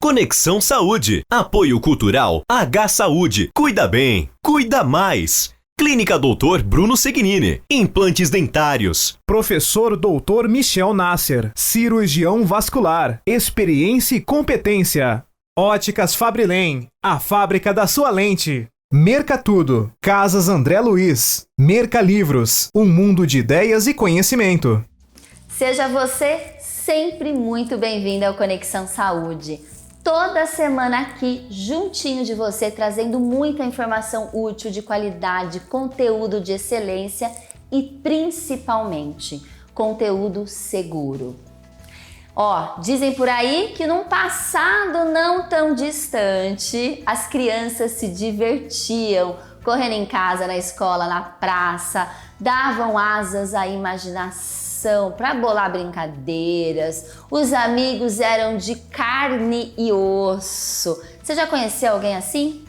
Conexão Saúde. Apoio Cultural H Saúde. Cuida bem, cuida mais. Clínica Doutor Bruno Segnini. Implantes dentários. Professor Dr. Michel Nasser. Cirurgião vascular. Experiência e competência. Óticas Fabrilem. A fábrica da sua lente. Mercatudo. Casas André Luiz. Mercalivros. Um mundo de ideias e conhecimento. Seja você sempre muito bem-vindo ao Conexão Saúde. Toda semana aqui, juntinho de você, trazendo muita informação útil, de qualidade, conteúdo de excelência e, principalmente, conteúdo seguro. Dizem por aí que num passado não tão distante, as crianças se divertiam, correndo em casa, na escola, na praça, davam asas à imaginação para bolar brincadeiras, os amigos eram de carne e osso. Você já conheceu alguém assim?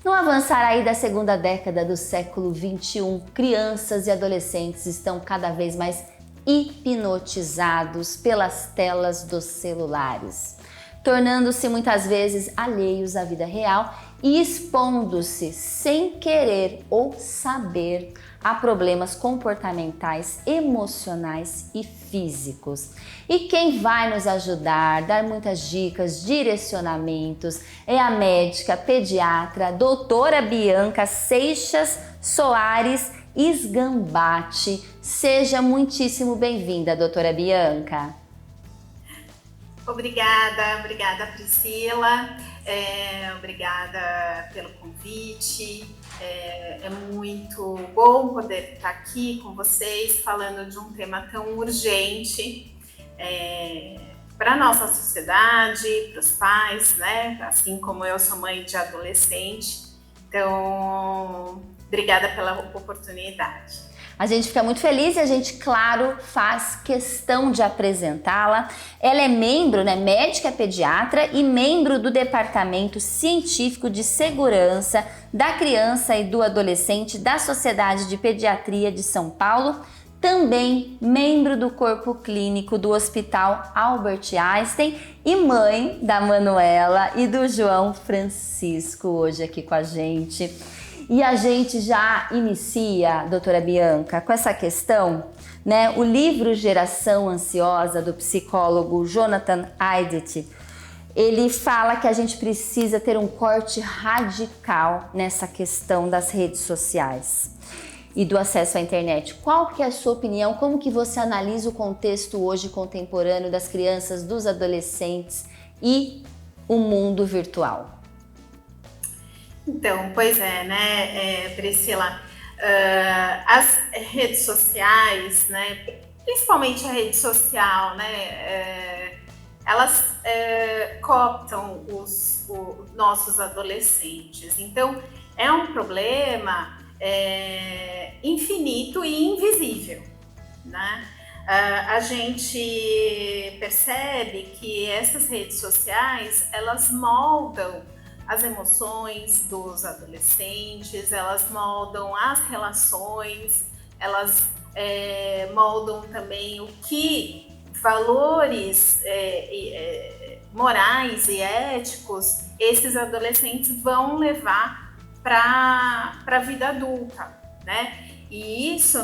No avançar aí da segunda década do século XXI, crianças e adolescentes estão cada vez mais hipnotizados pelas telas dos celulares, tornando-se muitas vezes alheios à vida real e expondo-se sem querer ou saber a problemas comportamentais, emocionais e físicos. E quem vai nos ajudar, dar muitas dicas, direcionamentos, é a médica pediatra doutora Bianca Seixas Soares Esgambati. Seja muitíssimo bem-vinda, doutora Bianca. Obrigada Priscila, obrigada pelo convite, é muito bom poder estar aqui com vocês falando de um tema tão urgente para a nossa sociedade, para os pais, né? Assim como eu sou mãe de adolescente, então obrigada pela oportunidade. A gente fica muito feliz e a gente, claro, faz questão de apresentá-la. Ela é membro, médica pediatra e membro do Departamento Científico de Segurança da Criança e do Adolescente da Sociedade de Pediatria de São Paulo, também membro do Corpo Clínico do Hospital Albert Einstein e mãe da Manuela e do João Francisco, hoje aqui com a gente. E a gente já inicia, doutora Bianca, com essa questão, o livro Geração Ansiosa, do psicólogo Jonathan Haidt, ele fala que a gente precisa ter um corte radical nessa questão das redes sociais e do acesso à internet. Qual que é a sua opinião? Como que você analisa o contexto hoje contemporâneo das crianças, dos adolescentes e o mundo virtual? Então, pois é, Priscila, as redes sociais, principalmente a rede social, elas cooptam os nossos adolescentes. Então, é um problema infinito e invisível, A gente percebe que essas redes sociais, elas moldam as emoções dos adolescentes, elas moldam as relações, elas moldam também o que valores morais e éticos esses adolescentes vão levar para a vida adulta, E isso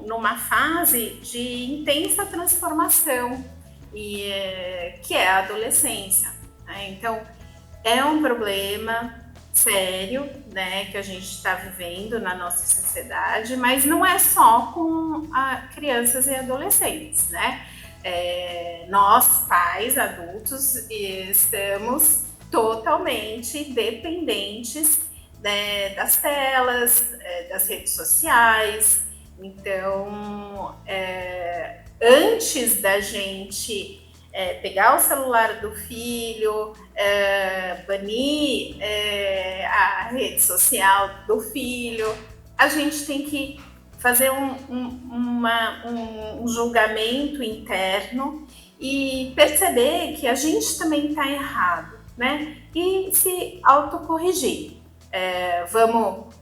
numa fase de intensa transformação, que é a adolescência, Então, é um problema sério, que a gente está vivendo na nossa sociedade, mas não é só com crianças e adolescentes, Nós, pais, adultos, estamos totalmente dependentes, das telas, das redes sociais. Então, antes da gente pegar o celular do filho, banir a rede social do filho, a gente tem que fazer um julgamento interno e perceber que a gente também está errado, E se autocorrigir. Vamos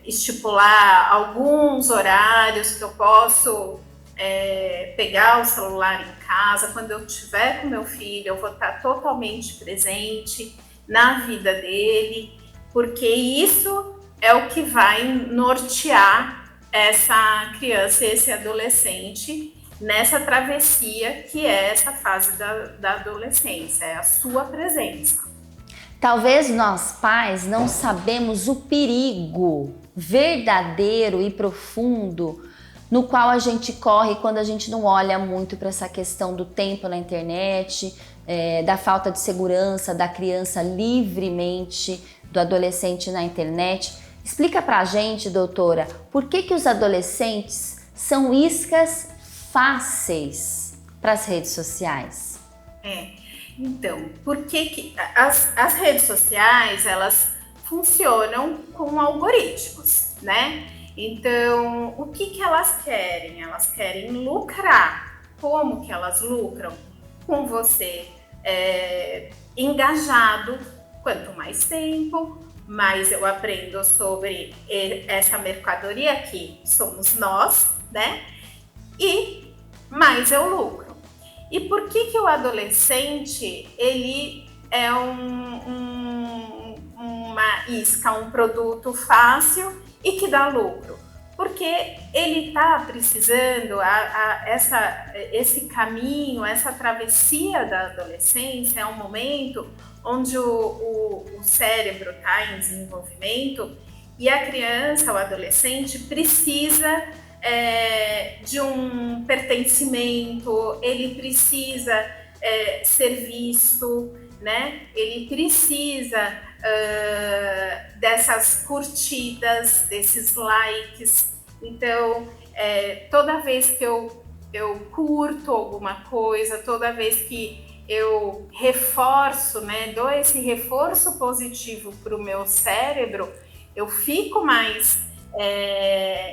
estipular alguns horários que eu posso pegar o celular em casa. Quando eu estiver com meu filho, eu vou estar totalmente presente na vida dele, porque isso é o que vai nortear essa criança e esse adolescente nessa travessia que é essa fase da adolescência, é a sua presença. Talvez nós pais não sabemos o perigo verdadeiro e profundo no qual a gente corre quando a gente não olha muito para essa questão do tempo na internet, da falta de segurança da criança livremente, do adolescente na internet. Explica pra gente, doutora, por que os adolescentes são iscas fáceis para as redes sociais? Então, por que as redes sociais, elas funcionam com algoritmos, né? Então, o que elas querem? Elas querem lucrar. Como que elas lucram? Com você engajado. Quanto mais tempo, mais eu aprendo sobre essa mercadoria que somos nós, né? E mais eu lucro. E por que o adolescente, ele é uma isca, um produto fácil e que dá lucro? Porque ele está precisando, esse caminho, essa travessia da adolescência é um momento onde o cérebro está em desenvolvimento e a criança, o adolescente, precisa de um pertencimento, ele precisa ser visto, né? Ele precisa dessas curtidas, desses likes. Então, toda vez que eu curto alguma coisa, toda vez que eu reforço, né, dou esse reforço positivo para o meu cérebro, eu fico mais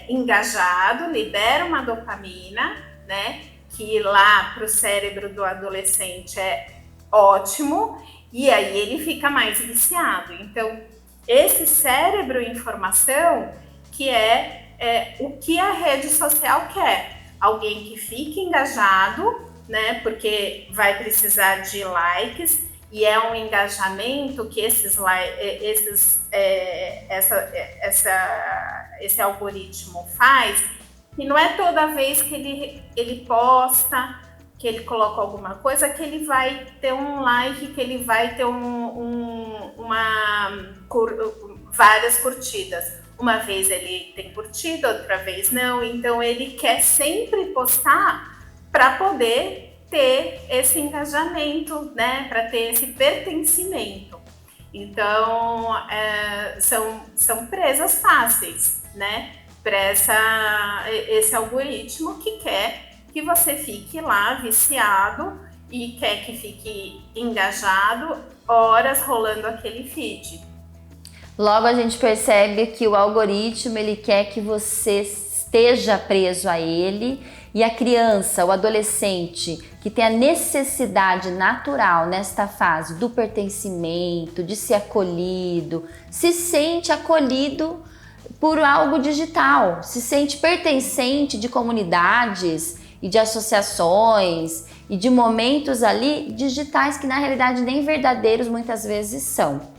engajado, libero uma dopamina, né, que lá para o cérebro do adolescente é ótimo, e aí ele fica mais viciado. Então, esse cérebro informação que é o que a rede social quer. Alguém que fique engajado, né? Porque vai precisar de likes e é um engajamento que esse algoritmo faz. E não é toda vez que ele posta, que ele coloca alguma coisa, que ele vai ter um like, que ele vai ter várias curtidas. Uma vez ele tem curtido, outra vez não. Então ele quer sempre postar para poder ter esse engajamento, né? Para ter esse pertencimento. Então são presas fáceis, né? Para esse algoritmo que quer que você fique lá viciado e quer que fique engajado, horas rolando aquele feed. Logo a gente percebe que o algoritmo ele quer que você esteja preso a ele, e a criança, o adolescente que tem a necessidade natural nesta fase do pertencimento, de ser acolhido, se sente acolhido por algo digital, se sente pertencente de comunidades e de associações e de momentos ali digitais que na realidade nem verdadeiros muitas vezes são.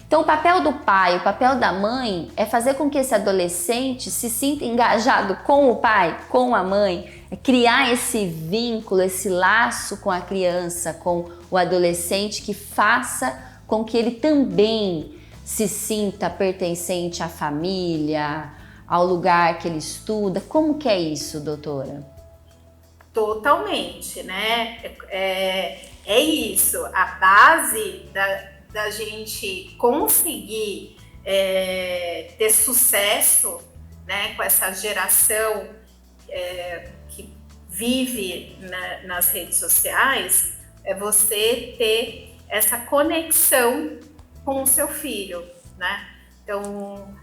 Então o papel do pai, o papel da mãe é fazer com que esse adolescente se sinta engajado com o pai, com a mãe, é criar esse vínculo, esse laço com a criança, com o adolescente, que faça com que ele também se sinta pertencente à família, ao lugar que ele estuda. Como que é isso, doutora? Totalmente, né? É isso, a base da gente conseguir ter sucesso, né, com essa geração que vive nas redes sociais, é você ter essa conexão com o seu filho, né? Então,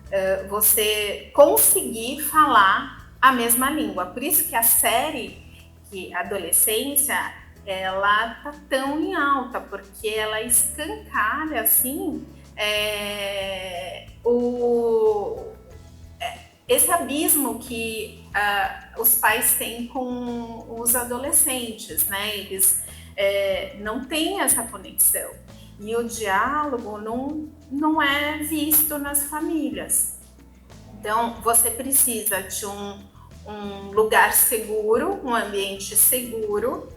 você conseguir falar a mesma língua. Por isso que a série, que a adolescência, ela tá tão em alta, porque ela escancara, assim, esse abismo que os pais têm com os adolescentes, né? Eles não têm essa conexão. E o diálogo não é visto nas famílias. Então, você precisa de um lugar seguro, um ambiente seguro,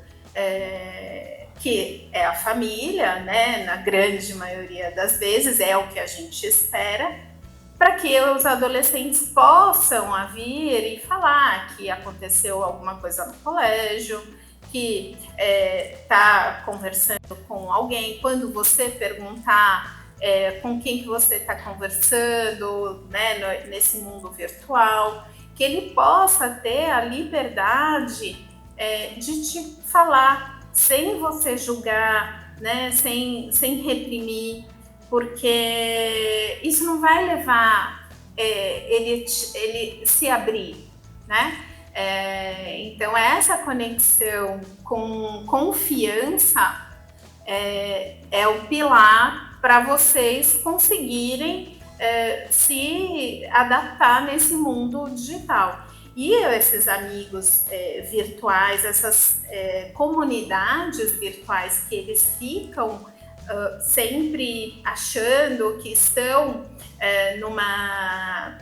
que é a família, né? Na grande maioria das vezes, é o que a gente espera, para que os adolescentes possam vir e falar que aconteceu alguma coisa no colégio, que está conversando com alguém. Quando você perguntar com quem que você está conversando, né, nesse mundo virtual, que ele possa ter a liberdade de te falar sem você julgar, né, sem reprimir, porque isso não vai levar ele se abrir, né? Então, essa conexão com confiança é o pilar para vocês conseguirem se adaptar nesse mundo digital. E esses amigos virtuais, essas comunidades virtuais que eles ficam sempre achando que estão numa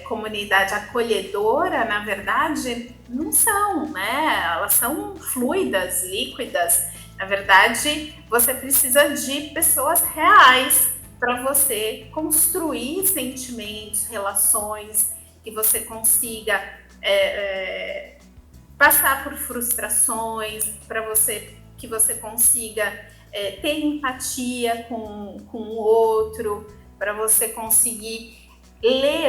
comunidade acolhedora, na verdade, não são, né? Elas são fluidas, líquidas. Na verdade, você precisa de pessoas reais para você construir sentimentos, relações, que você consiga passar por frustrações, que você consiga ter empatia com o outro, para você conseguir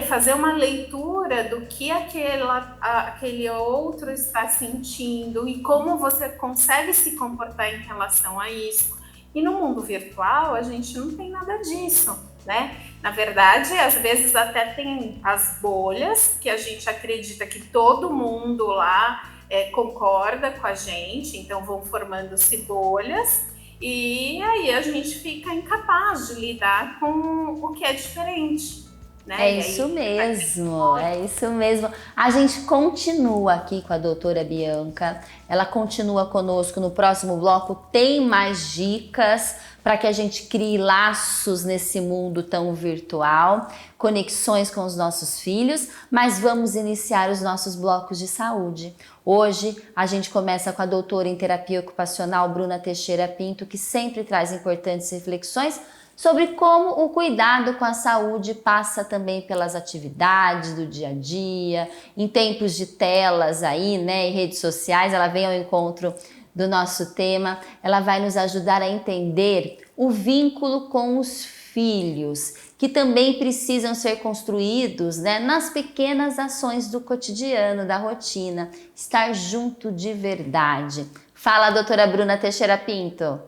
fazer uma leitura do que aquele outro está sentindo e como você consegue se comportar em relação a isso. E no mundo virtual, a gente não tem nada disso, né? Na verdade, às vezes até tem as bolhas, que a gente acredita que todo mundo lá concorda com a gente, então vão formando-se bolhas, e aí a gente fica incapaz de lidar com o que é diferente. Né? É isso mesmo, é isso mesmo. A gente continua aqui com a doutora Bianca, ela continua conosco no próximo bloco, tem mais dicas para que a gente crie laços nesse mundo tão virtual, conexões com os nossos filhos, mas vamos iniciar os nossos blocos de saúde. Hoje a gente começa com a doutora em terapia ocupacional Bruna Teixeira Pinto, que sempre traz importantes reflexões sobre como o cuidado com a saúde passa também pelas atividades do dia a dia, em tempos de telas aí, né, e redes sociais. Ela vem ao encontro do nosso tema, ela vai nos ajudar a entender o vínculo com os filhos, que também precisam ser construídos, né, nas pequenas ações do cotidiano, da rotina, estar junto de verdade. Fala, doutora Bruna Teixeira Pinto.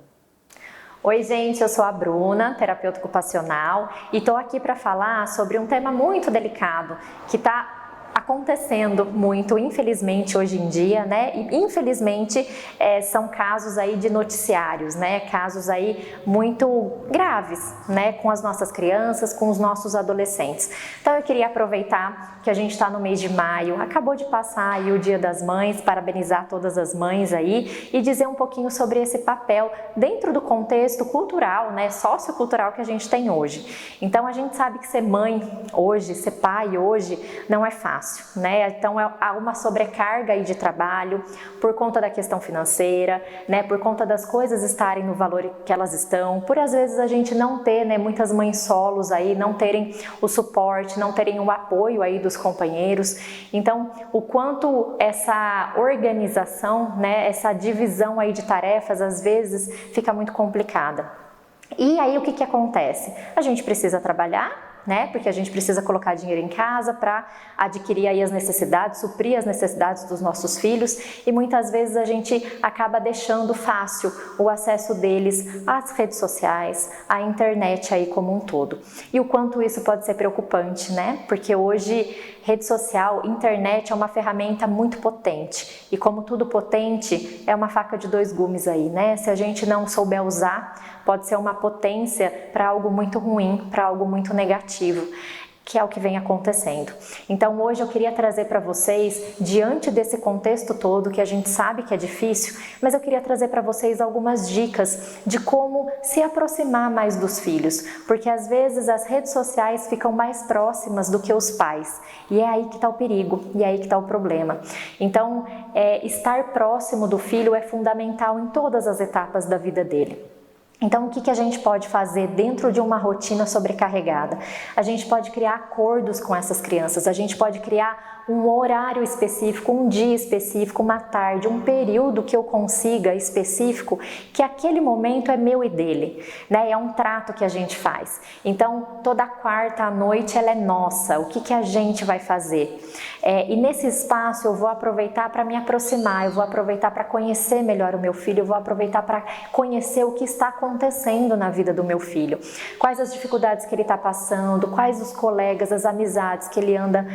Oi, gente, eu sou a Bruna, terapeuta ocupacional, e estou aqui para falar sobre um tema muito delicado que está acontecendo muito, infelizmente, hoje em dia, né? E infelizmente são casos aí de noticiários, né? Casos aí muito graves, né? Com as nossas crianças, com os nossos adolescentes. Então eu queria aproveitar que a gente está no mês de maio, acabou de passar aí o Dia das Mães, parabenizar todas as mães aí e dizer um pouquinho sobre esse papel dentro do contexto cultural, né? Sociocultural que a gente tem hoje. Então a gente sabe que ser mãe hoje, ser pai hoje, não é fácil. Né? Então há uma sobrecarga aí de trabalho por conta da questão financeira, né? Por conta das coisas estarem no valor que elas estão, por às vezes a gente não ter, né, muitas mães solos aí, não terem o suporte, não terem o apoio aí dos companheiros. Então o quanto essa organização, né, essa divisão aí de tarefas às vezes fica muito complicada. E aí o que acontece? A gente precisa trabalhar, né? Porque a gente precisa colocar dinheiro em casa para adquirir aí as necessidades, suprir as necessidades dos nossos filhos, e muitas vezes a gente acaba deixando fácil o acesso deles às redes sociais, à internet aí como um todo. E o quanto isso pode ser preocupante, né? Porque hoje rede social, internet é uma ferramenta muito potente, e como tudo potente, é uma faca de dois gumes aí, né? Se a gente não souber usar, pode ser uma potência para algo muito ruim, para algo muito negativo. que é o que vem acontecendo. Então hoje eu queria trazer para vocês, diante desse contexto todo, que a gente sabe que é difícil, mas eu queria trazer para vocês algumas dicas de como se aproximar mais dos filhos, porque às vezes as redes sociais ficam mais próximas do que os pais, e é aí que está o perigo, e é aí que está o problema. Então, estar próximo do filho é fundamental em todas as etapas da vida dele. Então, o que a gente pode fazer dentro de uma rotina sobrecarregada? A gente pode criar acordos com essas crianças, a gente pode criar um horário específico, um dia específico, uma tarde, um período que eu consiga específico, que aquele momento é meu e dele, né? É um trato que a gente faz. Então, toda quarta à noite ela é nossa, o que a gente vai fazer? E nesse espaço eu vou aproveitar para me aproximar, eu vou aproveitar para conhecer melhor o meu filho, eu vou aproveitar para conhecer o que está acontecendo na vida do meu filho, quais as dificuldades que ele está passando, quais os colegas, as amizades que ele anda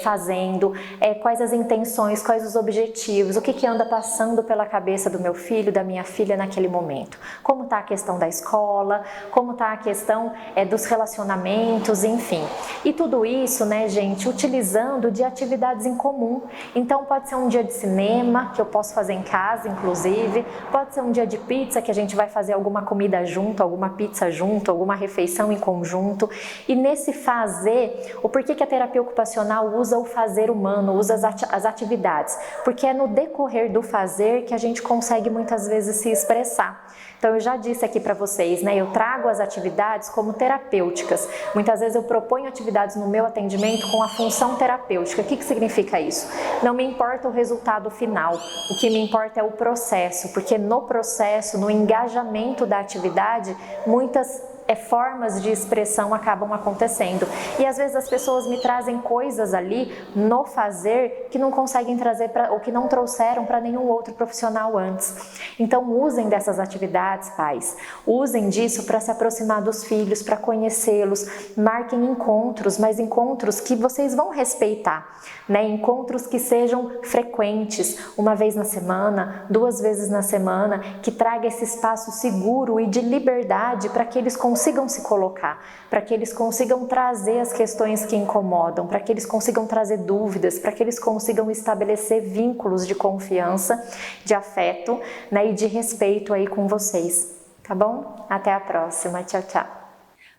fazendo, quais as intenções, quais os objetivos, o que anda passando pela cabeça do meu filho, da minha filha naquele momento, como está a questão da escola, como está a questão dos relacionamentos, enfim. E tudo isso, né, gente, utilizando de atividades em comum. Então pode ser um dia de cinema, que eu posso fazer em casa, inclusive, pode ser um dia de pizza, que a gente vai fazer alguma comida junto, alguma pizza junto, alguma refeição em conjunto. E nesse fazer, o porquê que a terapia ocupacional usa o fazer humano, usa as atividades? Porque é no decorrer do fazer que a gente consegue muitas vezes se expressar. Então eu já disse aqui para vocês, né, eu trago as atividades como terapêuticas. Muitas vezes eu proponho atividades no meu atendimento com a função terapêutica. O que significa isso? Não me importa o resultado final, o que me importa é o processo, porque no processo, no engajamento da atividade, muitas formas de expressão acabam acontecendo. E às vezes as pessoas me trazem coisas ali no fazer que não conseguem trazer ou que não trouxeram para nenhum outro profissional antes. Então usem dessas atividades, pais. Usem disso para se aproximar dos filhos, para conhecê-los. Marquem encontros, mas encontros que vocês vão respeitar, né? Encontros que sejam frequentes, uma vez na semana, 2 vezes na semana, que traga esse espaço seguro e de liberdade para que eles consigam se colocar, para que eles consigam trazer as questões que incomodam, para que eles consigam trazer dúvidas, para que eles consigam estabelecer vínculos de confiança, de afeto, né, e de respeito aí com vocês, tá bom? Até a próxima, tchau, tchau.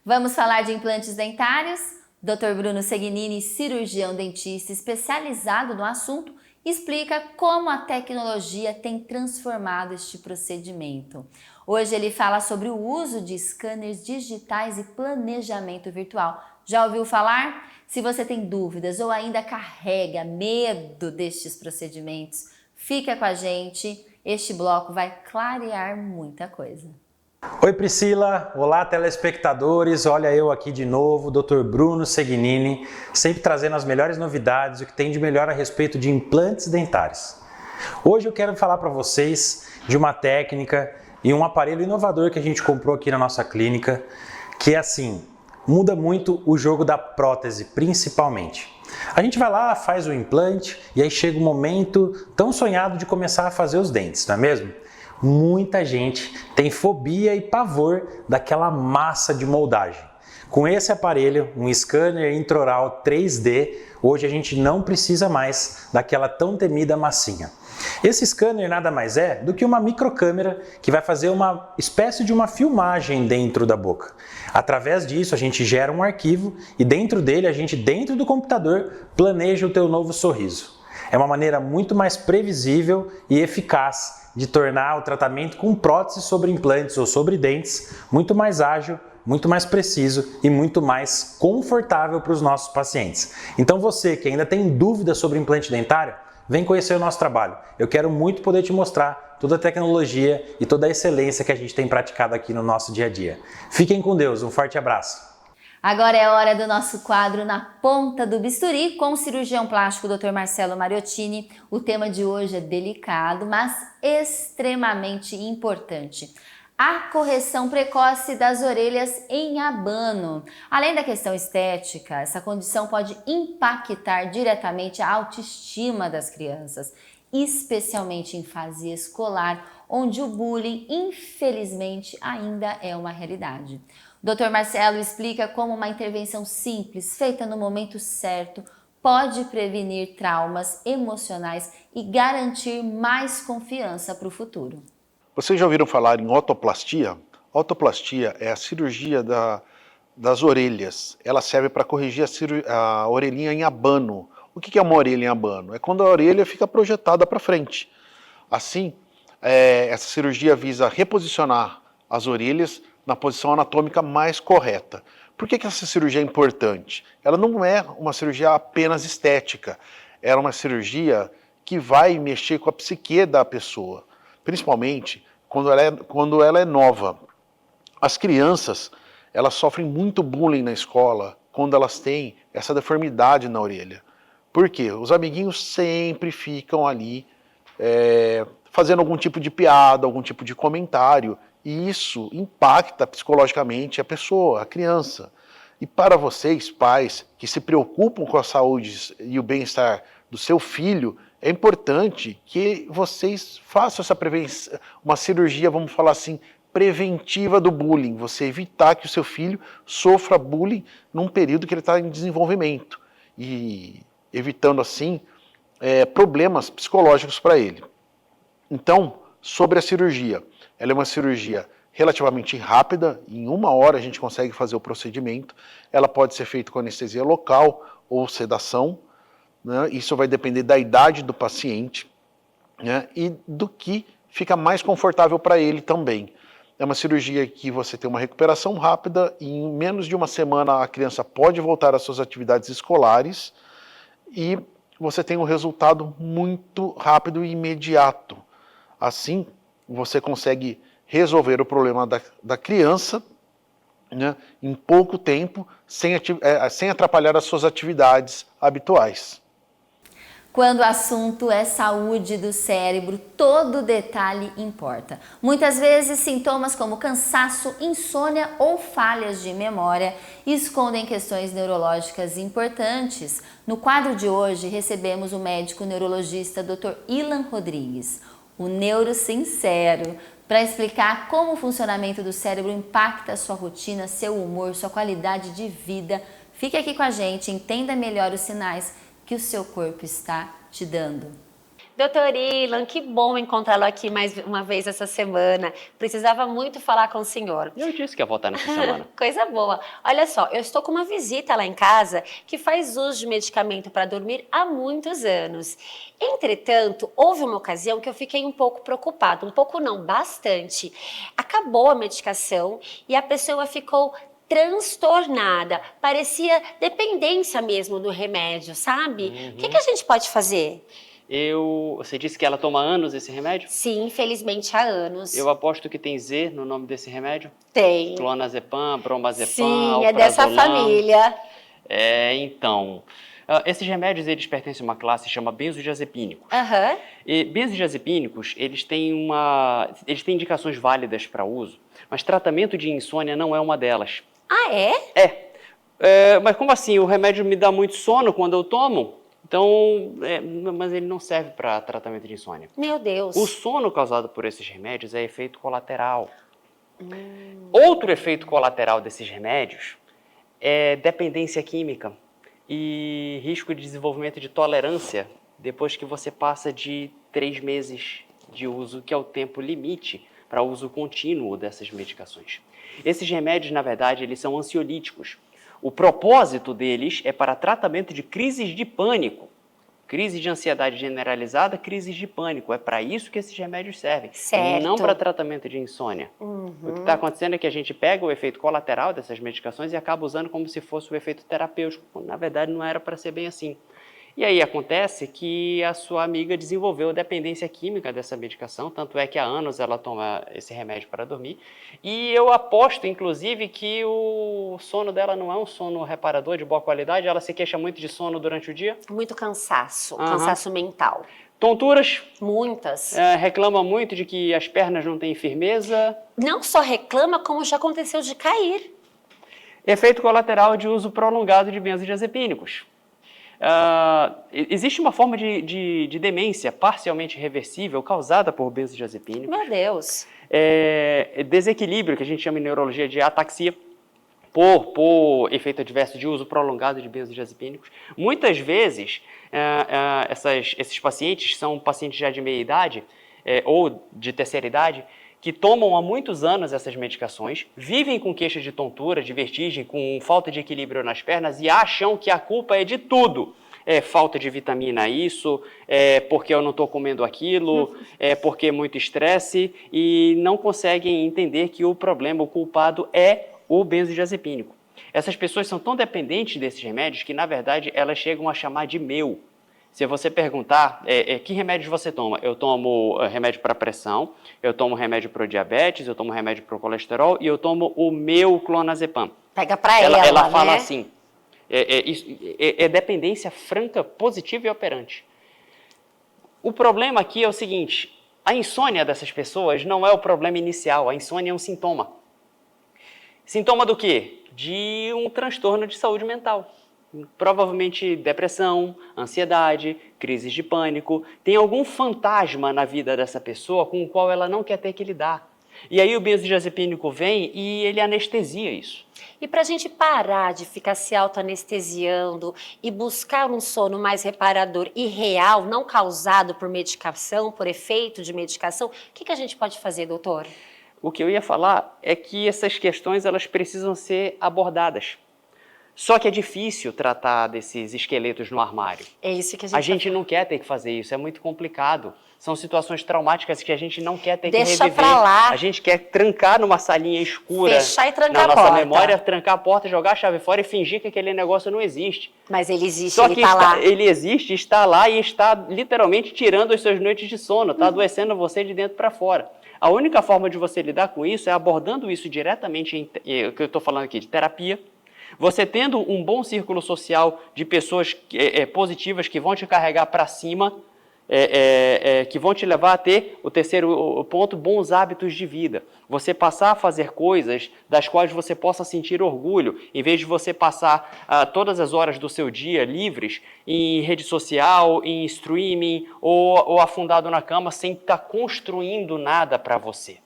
Vamos falar de implantes dentários? Dr. Bruno Segnini, cirurgião dentista especializado no assunto, explica como a tecnologia tem transformado este procedimento. Hoje ele fala sobre o uso de scanners digitais e planejamento virtual. Já ouviu falar? Se você tem dúvidas ou ainda carrega medo destes procedimentos, fica com a gente. Este bloco vai clarear muita coisa. Oi Priscila, olá telespectadores, olha eu aqui de novo, Dr. Bruno Segnini, sempre trazendo as melhores novidades, o que tem de melhor a respeito de implantes dentários. Hoje eu quero falar para vocês de uma técnica e um aparelho inovador que a gente comprou aqui na nossa clínica, que é assim, muda muito o jogo da prótese, principalmente. A gente vai lá, faz o implante e aí chega o momento tão sonhado de começar a fazer os dentes, não é mesmo? Muita gente tem fobia e pavor daquela massa de moldagem. Com esse aparelho, um scanner intraoral 3D, hoje a gente não precisa mais daquela tão temida massinha. Esse scanner nada mais é do que uma microcâmera que vai fazer uma espécie de uma filmagem dentro da boca. Através disso a gente gera um arquivo e dentro dele a gente, dentro do computador, planeja o teu novo sorriso. É uma maneira muito mais previsível e eficaz de tornar o tratamento com prótese sobre implantes ou sobre dentes muito mais ágil, muito mais preciso e muito mais confortável para os nossos pacientes. Então você que ainda tem dúvidas sobre implante dentário, vem conhecer o nosso trabalho. Eu quero muito poder te mostrar toda a tecnologia e toda a excelência que a gente tem praticado aqui no nosso dia a dia. Fiquem com Deus, um forte abraço. Agora é a hora do nosso quadro Na Ponta do Bisturi com o cirurgião plástico Dr. Marcelo Mariottini. O tema de hoje é delicado, mas extremamente importante. A correção precoce das orelhas em abano. Além da questão estética, essa condição pode impactar diretamente a autoestima das crianças, especialmente em fase escolar, onde o bullying, infelizmente, ainda é uma realidade. O Dr. Marcelo explica como uma intervenção simples, feita no momento certo, pode prevenir traumas emocionais e garantir mais confiança para o futuro. Vocês já ouviram falar em otoplastia? Otoplastia é a cirurgia das orelhas. Ela serve para corrigir a orelhinha em abano. O que é uma orelha em abano? É quando a orelha fica projetada para frente. Assim, essa cirurgia visa reposicionar as orelhas na posição anatômica mais correta. Por que essa cirurgia é importante? Ela não é uma cirurgia apenas estética. É uma cirurgia que vai mexer com a psique da pessoa, principalmente quando ela é nova. As crianças, elas sofrem muito bullying na escola quando elas têm essa deformidade na orelha. Por quê? Os amiguinhos sempre ficam ali fazendo algum tipo de piada, algum tipo de comentário, e isso impacta psicologicamente a pessoa, a criança. E para vocês, pais, que se preocupam com a saúde e o bem-estar do seu filho, é importante que vocês façam essa prevenção, uma cirurgia, vamos falar assim, preventiva do bullying, você evitar que o seu filho sofra bullying num período que ele está em desenvolvimento e evitando assim problemas psicológicos para ele. Então, sobre a cirurgia, ela é uma cirurgia relativamente rápida, em 1 hora a gente consegue fazer o procedimento, ela pode ser feita com anestesia local ou sedação, né? Isso vai depender da idade do paciente, né? E do que fica mais confortável para ele também. É uma cirurgia que você tem uma recuperação rápida e em menos de 1 semana a criança pode voltar às suas atividades escolares e você tem um resultado muito rápido e imediato. Assim, você consegue resolver o problema da criança, né, em pouco tempo, sem atrapalhar as suas atividades habituais. Quando o assunto é saúde do cérebro, todo detalhe importa. Muitas vezes, sintomas como cansaço, insônia ou falhas de memória escondem questões neurológicas importantes. No quadro de hoje, recebemos o médico neurologista Dr. Ilan Rodrigues, o neurosincero, para explicar como o funcionamento do cérebro impacta a sua rotina, seu humor, sua qualidade de vida. Fique aqui com a gente, entenda melhor os sinais que o seu corpo está te dando. Doutor Ilan, que bom encontrá-lo aqui mais uma vez essa semana. Precisava muito falar com o senhor. Eu disse que ia voltar nessa semana. Coisa boa. Olha só, eu estou com uma visita lá em casa que faz uso de medicamento para dormir há muitos anos. Entretanto, houve uma ocasião que eu fiquei um pouco preocupada. Um pouco não, bastante. Acabou a medicação e a pessoa ficou transtornada, parecia dependência mesmo do remédio, sabe? O que a gente pode fazer? Você disse que ela toma anos esse remédio? Sim, infelizmente há anos. Eu aposto que tem Z no nome desse remédio? Tem. Clonazepam, brombazepam, sim, alprazolam. É dessa família. Então, esses remédios eles pertencem a uma classe que chama benzodiazepínicos. E benzodiazepínicos, eles têm indicações válidas para uso, mas tratamento de insônia não é uma delas. Ah, é? Mas como assim? O remédio me dá muito sono quando eu tomo? Então, mas ele não serve para tratamento de insônia. Meu Deus. O sono causado por esses remédios é efeito colateral. Outro efeito colateral desses remédios é dependência química e risco de desenvolvimento de tolerância depois que você passa de 3 meses de uso, que é o tempo limite para uso contínuo dessas medicações. Esses remédios, na verdade, eles são ansiolíticos. O propósito deles é para tratamento de crises de pânico, crise de ansiedade generalizada, crises de pânico. É para isso que esses remédios servem, certo. Não para tratamento de insônia. O que está acontecendo é que a gente pega o efeito colateral dessas medicações e acaba usando como se fosse o efeito terapêutico, quando na verdade não era para ser bem assim. E aí acontece que a sua amiga desenvolveu dependência química dessa medicação, tanto é que há anos ela toma esse remédio para dormir. E eu aposto, inclusive, que o sono dela não é um sono reparador de boa qualidade, ela se queixa muito de sono durante o dia. Muito cansaço, cansaço mental. Tonturas. Muitas. Reclama muito de que as pernas não têm firmeza. Não só reclama, como já aconteceu de cair. Efeito colateral de uso prolongado de benzodiazepínicos. existe uma forma de demência parcialmente reversível causada por benzodiazepínicos. Meu Deus! Desequilíbrio, que a gente chama em neurologia de ataxia, por efeito adverso de uso prolongado de benzodiazepínicos. Muitas vezes, esses pacientes são pacientes já de meia idade ou de terceira idade, que tomam há muitos anos essas medicações, vivem com queixa de tontura, de vertigem, com falta de equilíbrio nas pernas e acham que a culpa é de tudo. É falta de vitamina isso, é porque eu não estou comendo aquilo, é porque é muito estresse e não conseguem entender que o problema, o culpado é o benzodiazepínico. Essas pessoas são tão dependentes desses remédios que, na verdade, elas chegam a chamar de meu. Se você perguntar, que remédios você toma? Eu tomo remédio para pressão, eu tomo remédio para o diabetes, eu tomo remédio para o colesterol e eu tomo o meu clonazepam. Pega para ela, ela fala né? assim, dependência franca, positiva e operante. O problema aqui é o seguinte, a insônia dessas pessoas não é o problema inicial, a insônia é um sintoma. Sintoma do quê? De um transtorno de saúde mental. Provavelmente depressão, ansiedade, crises de pânico. Tem algum fantasma na vida dessa pessoa com o qual ela não quer ter que lidar. E aí o benzodiazepínico vem e ele anestesia isso. E para a gente parar de ficar se autoanestesiando e buscar um sono mais reparador e real, não causado por medicação, por efeito de medicação, o que a gente pode fazer, doutor? O que eu ia falar é que essas questões elas precisam ser abordadas. Só que é difícil tratar desses esqueletos no armário. É isso que a gente não quer ter que fazer isso, é muito complicado. São situações traumáticas que a gente não quer ter Deixa que reviver. pra lá. A gente quer trancar numa salinha escura. Fechar e trancar na a nossa porta. memória, trancar a porta, jogar a chave fora e fingir que aquele negócio não existe. Mas ele existe, Só ele que tá lá. ele existe, está lá e está literalmente tirando as suas noites de sono, está adoecendo você de dentro para fora. A única forma de você lidar com isso é abordando isso diretamente, o que eu estou falando aqui, de terapia. Você tendo um bom círculo social de pessoas positivas que vão te carregar para cima, que vão te levar a ter, o terceiro ponto, bons hábitos de vida. Você passar a fazer coisas das quais você possa sentir orgulho, em vez de você passar todas as horas do seu dia livres em rede social, em streaming ou afundado na cama sem estar construindo nada para você.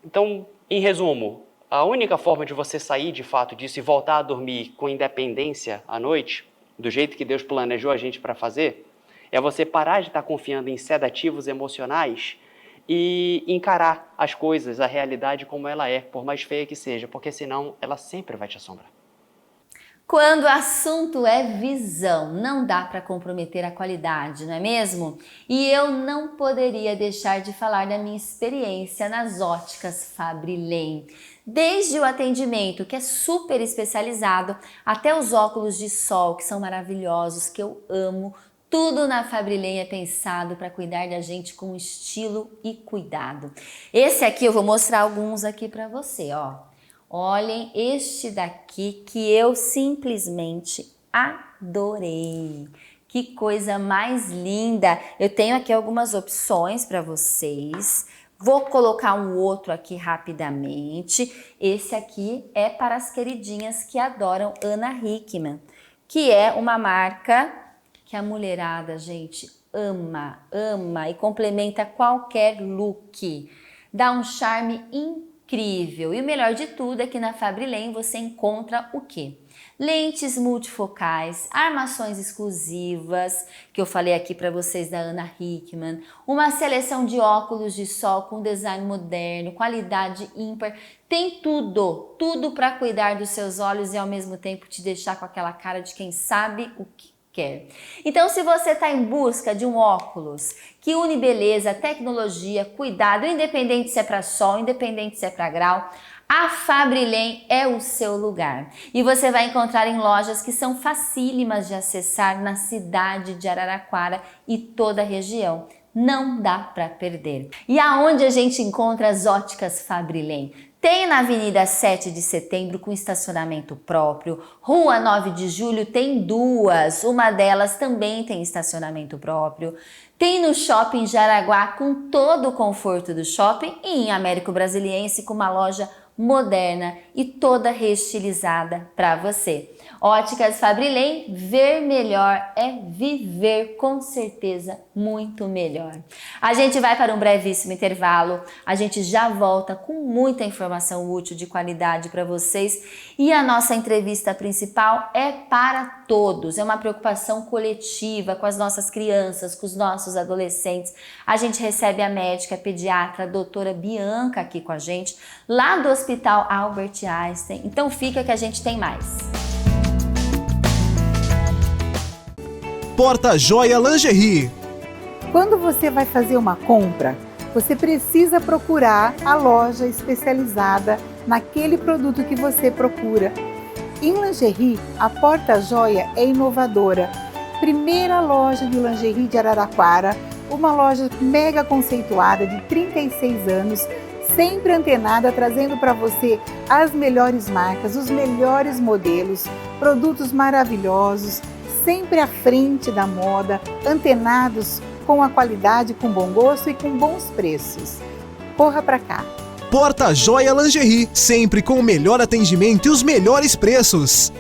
Então, em resumo, a única forma de você sair de fato disso e voltar a dormir com independência à noite, do jeito que Deus planejou a gente para fazer, é você parar de estar confiando em sedativos emocionais e encarar as coisas, a realidade como ela é, por mais feia que seja, porque senão ela sempre vai te assombrar. Quando o assunto é visão, não dá para comprometer a qualidade, não é mesmo? E eu não poderia deixar de falar da minha experiência nas óticas Fabrilem. Desde o atendimento, que é super especializado, até os óculos de sol, que são maravilhosos, que eu amo. Tudo na Fabrilem é pensado para cuidar da gente com estilo e cuidado. Esse aqui eu vou mostrar alguns aqui para você, ó. Olhem este daqui que eu simplesmente adorei. Que coisa mais linda! Eu tenho aqui algumas opções para vocês. Vou colocar um outro aqui rapidamente. Esse aqui é para as queridinhas que adoram Ana Hickman, que é uma marca que a mulherada, gente, ama e complementa qualquer look. Dá um charme incrível. E o melhor de tudo é que na Fabrilem você encontra o quê? Lentes multifocais, armações exclusivas, que eu falei aqui para vocês da Ana Hickman, uma seleção de óculos de sol com design moderno, qualidade ímpar, tem tudo para cuidar dos seus olhos e ao mesmo tempo te deixar com aquela cara de quem sabe o que quer. Então, se você está em busca de um óculos que une beleza, tecnologia, cuidado, independente se é para sol, independente se é para grau, a Fabrilem é o seu lugar. E você vai encontrar em lojas que são facílimas de acessar na cidade de Araraquara e toda a região. Não dá para perder. E aonde a gente encontra as óticas Fabrilem? Tem na Avenida 7 de Setembro com estacionamento próprio, Rua 9 de Julho tem duas, uma delas também tem estacionamento próprio. Tem no Shopping Jaraguá com todo o conforto do shopping e em Américo Brasiliense com uma loja moderna e toda reestilizada para você. Óticas Fabrilem, ver melhor é viver com certeza muito melhor. A gente vai para um brevíssimo intervalo, a gente já volta com muita informação útil de qualidade para vocês e a nossa entrevista principal é para todos, é uma preocupação coletiva com as nossas crianças, com os nossos adolescentes. A gente recebe a médica pediatra, a doutora Bianca aqui com a gente, lá do Hospital Albert Einstein, então fica que a gente tem mais. Porta Joia Lingerie. Quando você vai fazer uma compra, você precisa procurar a loja especializada naquele produto que você procura. Em lingerie, a Porta Joia é inovadora. Primeira loja de lingerie de Araraquara, uma loja mega conceituada de 36 anos, sempre antenada, trazendo para você as melhores marcas, os melhores modelos, produtos maravilhosos, sempre à frente da moda, antenados com a qualidade, com bom gosto e com bons preços. Corra para cá! Porta Joia Lingerie, sempre com o melhor atendimento e os melhores preços.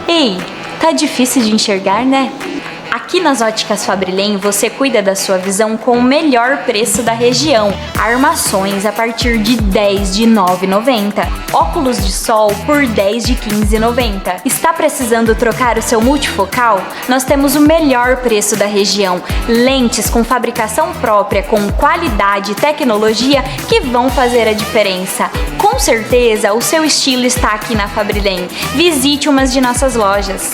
Ei, tá difícil de enxergar, né? Aqui nas Óticas Fabrilem você cuida da sua visão com o melhor preço da região. Armações a partir de 10 de R$ 9,90. Óculos de sol por 10 de R$ 15,90. Está precisando trocar o seu multifocal? Nós temos o melhor preço da região. Lentes com fabricação própria, com qualidade e tecnologia que vão fazer a diferença. Com certeza o seu estilo está aqui na Fabrilem. Visite umas de nossas lojas.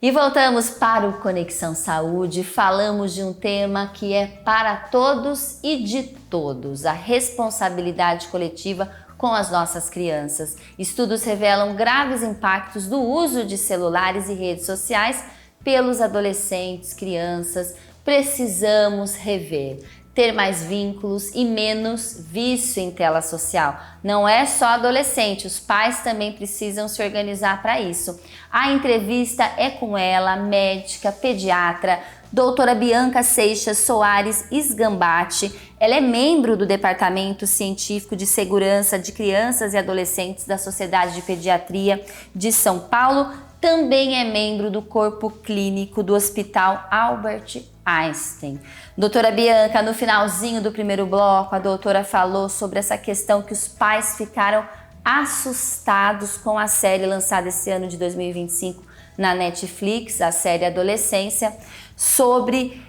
E voltamos para o Conexão Saúde, falamos de um tema que é para todos e de todos, a responsabilidade coletiva com as nossas crianças. Estudos revelam graves impactos do uso de celulares e redes sociais pelos adolescentes, crianças. Precisamos rever, ter mais vínculos e menos vício em tela social. Não é só adolescente, os pais também precisam se organizar para isso. A entrevista é com ela, médica, pediatra, doutora Bianca Seixas Soares Isgambati. Ela é membro do Departamento Científico de Segurança de Crianças e Adolescentes da Sociedade de Pediatria de São Paulo. Também é membro do Corpo Clínico do Hospital Albert Einstein. Doutora Bianca, no finalzinho do primeiro bloco, a doutora falou sobre essa questão que os pais ficaram assustados com a série lançada esse ano de 2025 na Netflix, a série Adolescência, sobre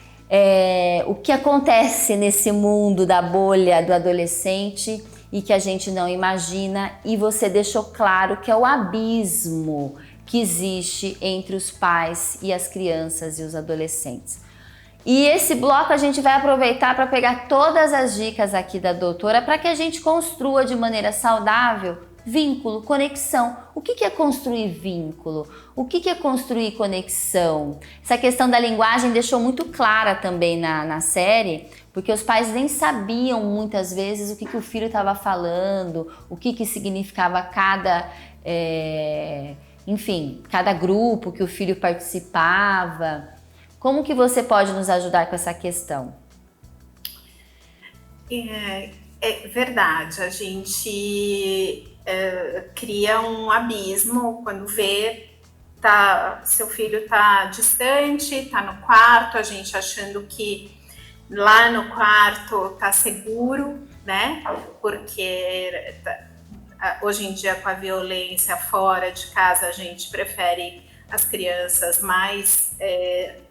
o que acontece nesse mundo da bolha do adolescente e que a gente não imagina, e você deixou claro que é o abismo que existe entre os pais e as crianças e os adolescentes. E esse bloco a gente vai aproveitar para pegar todas as dicas aqui da doutora para que a gente construa de maneira saudável vínculo, conexão. O que é construir vínculo? O que é construir conexão? Essa questão da linguagem deixou muito clara também na série, porque os pais nem sabiam muitas vezes o que o filho estava falando, o que significava cada grupo que o filho participava. Como que você pode nos ajudar com essa questão? É verdade, a gente cria um abismo quando vê seu filho está distante, está no quarto, a gente achando que lá no quarto está seguro, né? Porque hoje em dia, com a violência fora de casa, a gente prefere as crianças mais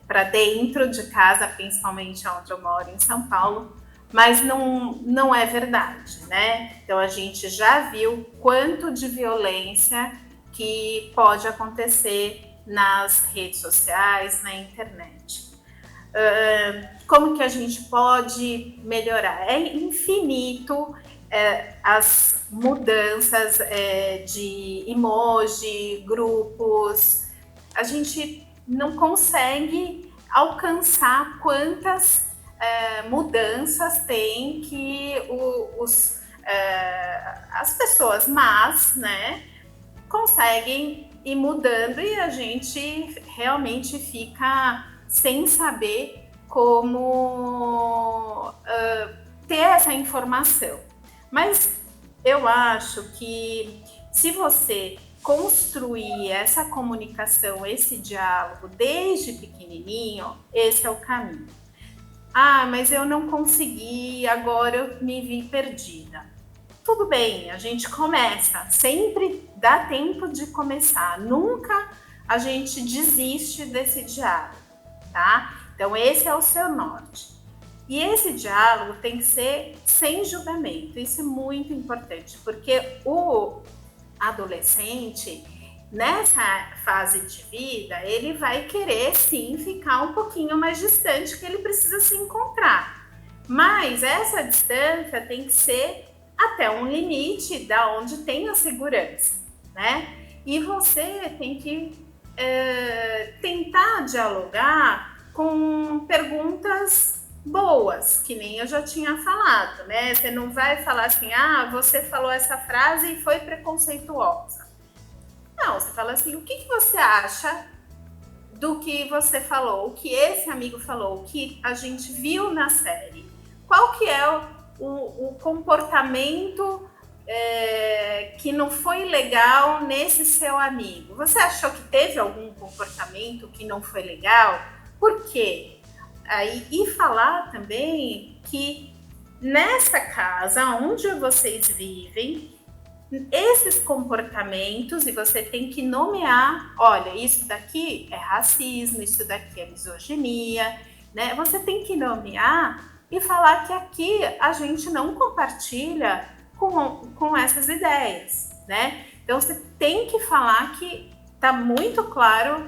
para dentro de casa, principalmente onde eu moro, em São Paulo. mas não é verdade, né? Então a gente já viu quanto de violência que pode acontecer nas redes sociais, na internet. Como que a gente pode melhorar? É infinito as mudanças de emoji, grupos. A gente não consegue alcançar quantas mudanças tem que as pessoas más, né, conseguem ir mudando e a gente realmente fica sem saber como ter essa informação. Mas eu acho que se você construir essa comunicação, esse diálogo desde pequenininho, esse é o caminho. Ah, mas eu não consegui, agora eu me vi perdida. Tudo bem, a gente começa, sempre dá tempo de começar, nunca a gente desiste desse diálogo, tá? Então esse é o seu norte. E esse diálogo tem que ser sem julgamento, isso é muito importante, porque o adolescente, nessa fase de vida, ele vai querer sim ficar um pouquinho mais distante, que ele precisa se encontrar. Mas essa distância tem que ser até um limite da onde tem a segurança, né? E você tem que tentar dialogar com perguntas boas, que nem eu já tinha falado, né? Você não vai falar assim, ah, você falou essa frase e foi preconceituosa. Não, você fala assim, o que você acha do que você falou, o que esse amigo falou, o que a gente viu na série? Qual que é o comportamento que não foi legal nesse seu amigo? Você achou que teve algum comportamento que não foi legal? Por quê? E falar também que nessa casa onde vocês vivem, esses comportamentos, e você tem que nomear, olha, isso daqui é racismo, isso daqui é misoginia, né? Você tem que nomear e falar que aqui a gente não compartilha com essas ideias, né? Então você tem que falar que tá muito claro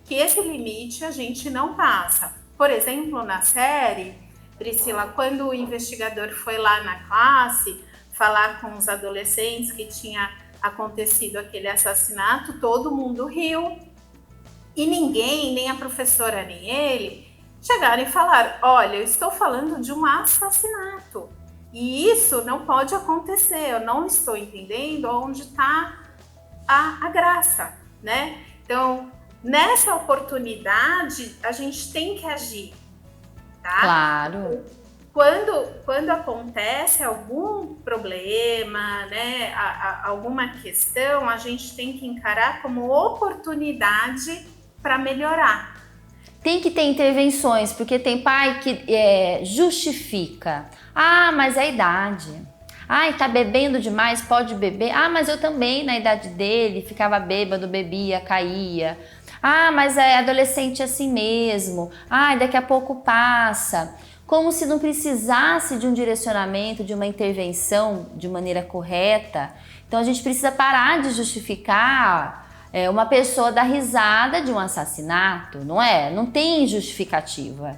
que esse limite a gente não passa. Por exemplo, na série, Priscila, quando o investigador foi lá na classe falar com os adolescentes que tinha acontecido aquele assassinato, todo mundo riu e ninguém, nem a professora nem ele, chegaram e falaram, olha, eu estou falando de um assassinato e isso não pode acontecer, eu não estou entendendo onde está a graça, né? Então, nessa oportunidade, a gente tem que agir, tá? Claro. Quando acontece algum problema, né, alguma questão, a gente tem que encarar como oportunidade para melhorar. Tem que ter intervenções, porque tem pai que justifica. Ah, mas é a idade. Ai, tá bebendo demais, pode beber. Ah, mas eu também, na idade dele, ficava bêbado, bebia, caía. Ah, mas é adolescente assim mesmo. Ai, daqui a pouco passa. Como se não precisasse de um direcionamento, de uma intervenção de maneira correta. Então a gente precisa parar de justificar uma pessoa dar risada de um assassinato, não é? Não tem justificativa.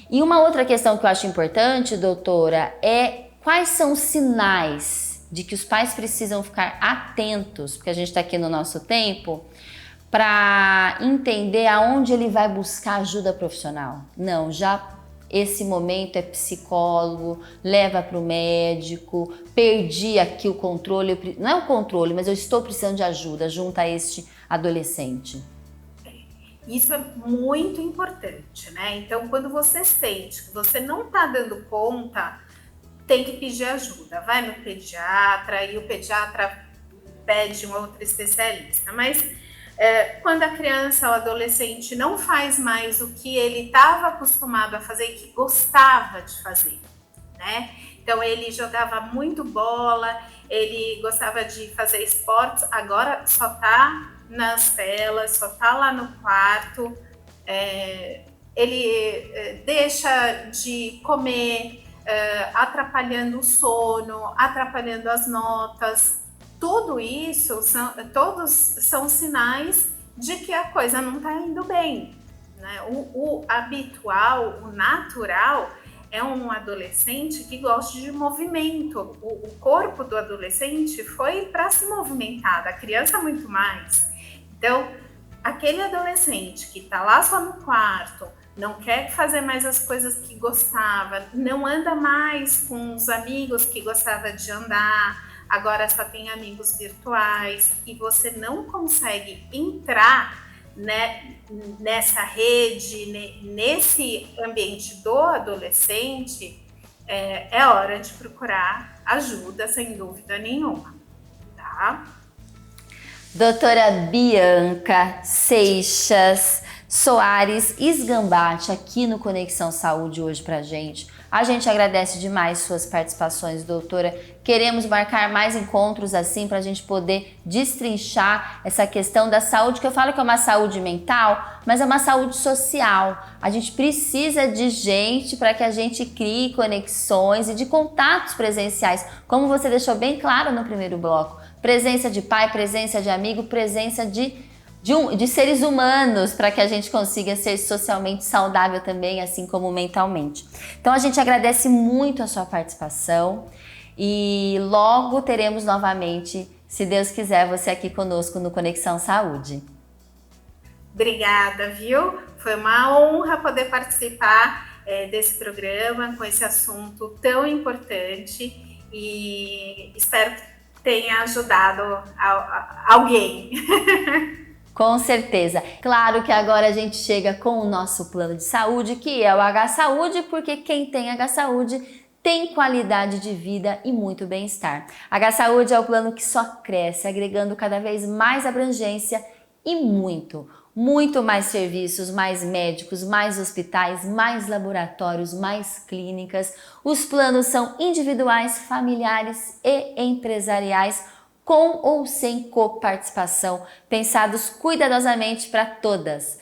E uma outra questão que eu acho importante, doutora, é quais são os sinais de que os pais precisam ficar atentos, porque a gente está aqui no nosso tempo, para entender aonde ele vai buscar ajuda profissional. Não, já esse momento é psicólogo, leva para o médico, perdi aqui o controle, não é o controle, mas eu estou precisando de ajuda junto a este adolescente. Isso é muito importante, né? Então, quando você sente que você não está dando conta, tem que pedir ajuda. Vai no pediatra e o pediatra pede um outro especialista. Mas quando a criança ou adolescente não faz mais o que ele estava acostumado a fazer e que gostava de fazer, né? Então ele jogava muito bola, ele gostava de fazer esportes, agora só tá nas telas, só tá lá no quarto, ele deixa de comer, atrapalhando o sono, atrapalhando as notas. Tudo isso, todos são sinais de que a coisa não está indo bem, né? O habitual, o natural, é um adolescente que gosta de movimento. O corpo do adolescente foi para se movimentar, da criança muito mais. Então, aquele adolescente que está lá só no quarto, não quer fazer mais as coisas que gostava, não anda mais com os amigos que gostava de andar, agora só tem amigos virtuais, e você não consegue entrar, né, nessa rede, nesse ambiente do adolescente, é hora de procurar ajuda, sem dúvida nenhuma, tá? Doutora Bianca Seixas Soares Esgambati aqui no Conexão Saúde hoje pra gente. A gente agradece demais suas participações, doutora. Queremos marcar mais encontros assim para a gente poder destrinchar essa questão da saúde, que eu falo que é uma saúde mental, mas é uma saúde social. A gente precisa de gente para que a gente crie conexões e de contatos presenciais, como você deixou bem claro no primeiro bloco. Presença de pai, presença de amigo, presença de seres humanos, para que a gente consiga ser socialmente saudável também, assim como mentalmente. Então a gente agradece muito a sua participação e logo teremos novamente, se Deus quiser, você aqui conosco no Conexão Saúde. Obrigada, viu? Foi uma honra poder participar desse programa com esse assunto tão importante e espero que tenha ajudado alguém. Com certeza. Claro que agora a gente chega com o nosso plano de saúde, que é o H-Saúde, porque quem tem H-Saúde tem qualidade de vida e muito bem-estar. H-Saúde é o plano que só cresce, agregando cada vez mais abrangência e muito mais serviços, mais médicos, mais hospitais, mais laboratórios, mais clínicas. Os planos são individuais, familiares e empresariais, com ou sem coparticipação, pensados cuidadosamente para todas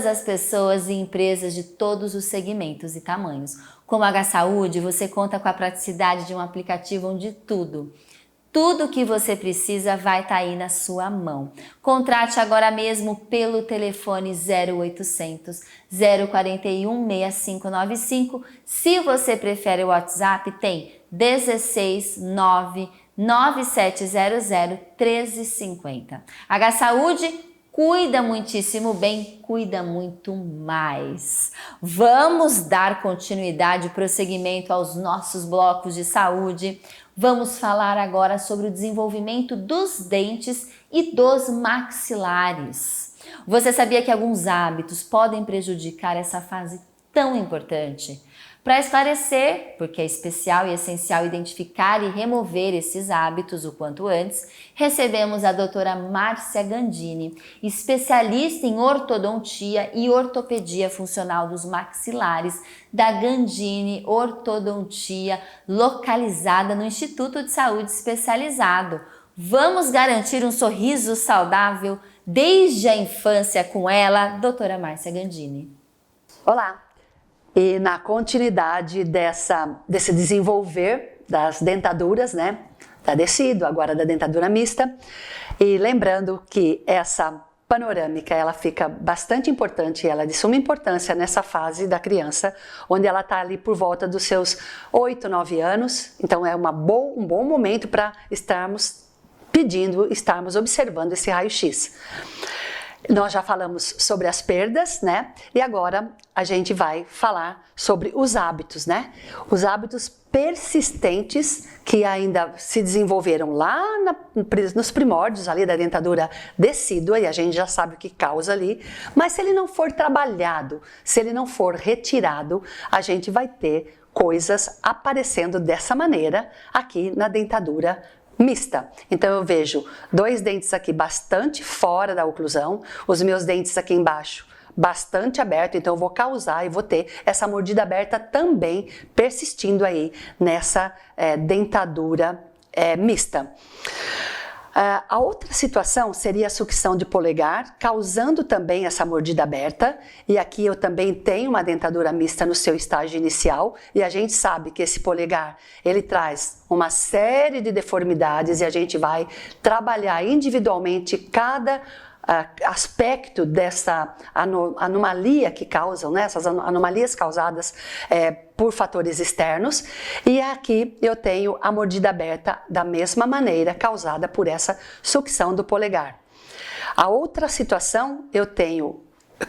as pessoas e empresas de todos os segmentos e tamanhos. Com o H-Saúde, você conta com a praticidade de um aplicativo onde tudo que você precisa vai estar aí na sua mão. Contrate agora mesmo pelo telefone 0800 041 6595. Se você prefere o WhatsApp, tem 16 9 9700 1350. H-Saúde cuida muitíssimo bem, cuida muito mais. Vamos dar continuidade e prosseguimento aos nossos blocos de saúde. Vamos falar agora sobre o desenvolvimento dos dentes e dos maxilares. Você sabia que alguns hábitos podem prejudicar essa fase tão importante? Para esclarecer, porque é especial e essencial identificar e remover esses hábitos o quanto antes, recebemos a doutora Márcia Gandini, especialista em ortodontia e ortopedia funcional dos maxilares da Gandini Ortodontia, localizada no Instituto de Saúde Especializado. Vamos garantir um sorriso saudável desde a infância com ela, doutora Márcia Gandini. Olá! E na continuidade desse desenvolver das dentaduras, né? Da Decido, agora da dentadura mista. E lembrando que essa panorâmica, ela fica bastante importante, ela é de suma importância nessa fase da criança, onde ela está ali por volta dos seus 8, 9 anos. Então é um bom momento para estarmos observando esse raio-x. Nós já falamos sobre as perdas, né? E agora a gente vai falar sobre os hábitos, né? Os hábitos persistentes que ainda se desenvolveram lá nos primórdios ali da dentadura decídua, e a gente já sabe o que causa ali, mas se ele não for trabalhado, se ele não for retirado, a gente vai ter coisas aparecendo dessa maneira aqui na dentadura mista. Então eu vejo 2 dentes aqui bastante fora da oclusão, os meus dentes aqui embaixo bastante aberto, então eu vou causar e vou ter essa mordida aberta também persistindo aí nessa dentadura mista. A outra situação seria a sucção de polegar, causando também essa mordida aberta. E aqui eu também tenho uma dentadura mista no seu estágio inicial. E a gente sabe que esse polegar, ele traz uma série de deformidades e a gente vai trabalhar individualmente cada aspecto dessa anomalia que causam, né? Essas anomalias causadas por fatores externos. E aqui eu tenho a mordida aberta da mesma maneira, causada por essa sucção do polegar. A outra situação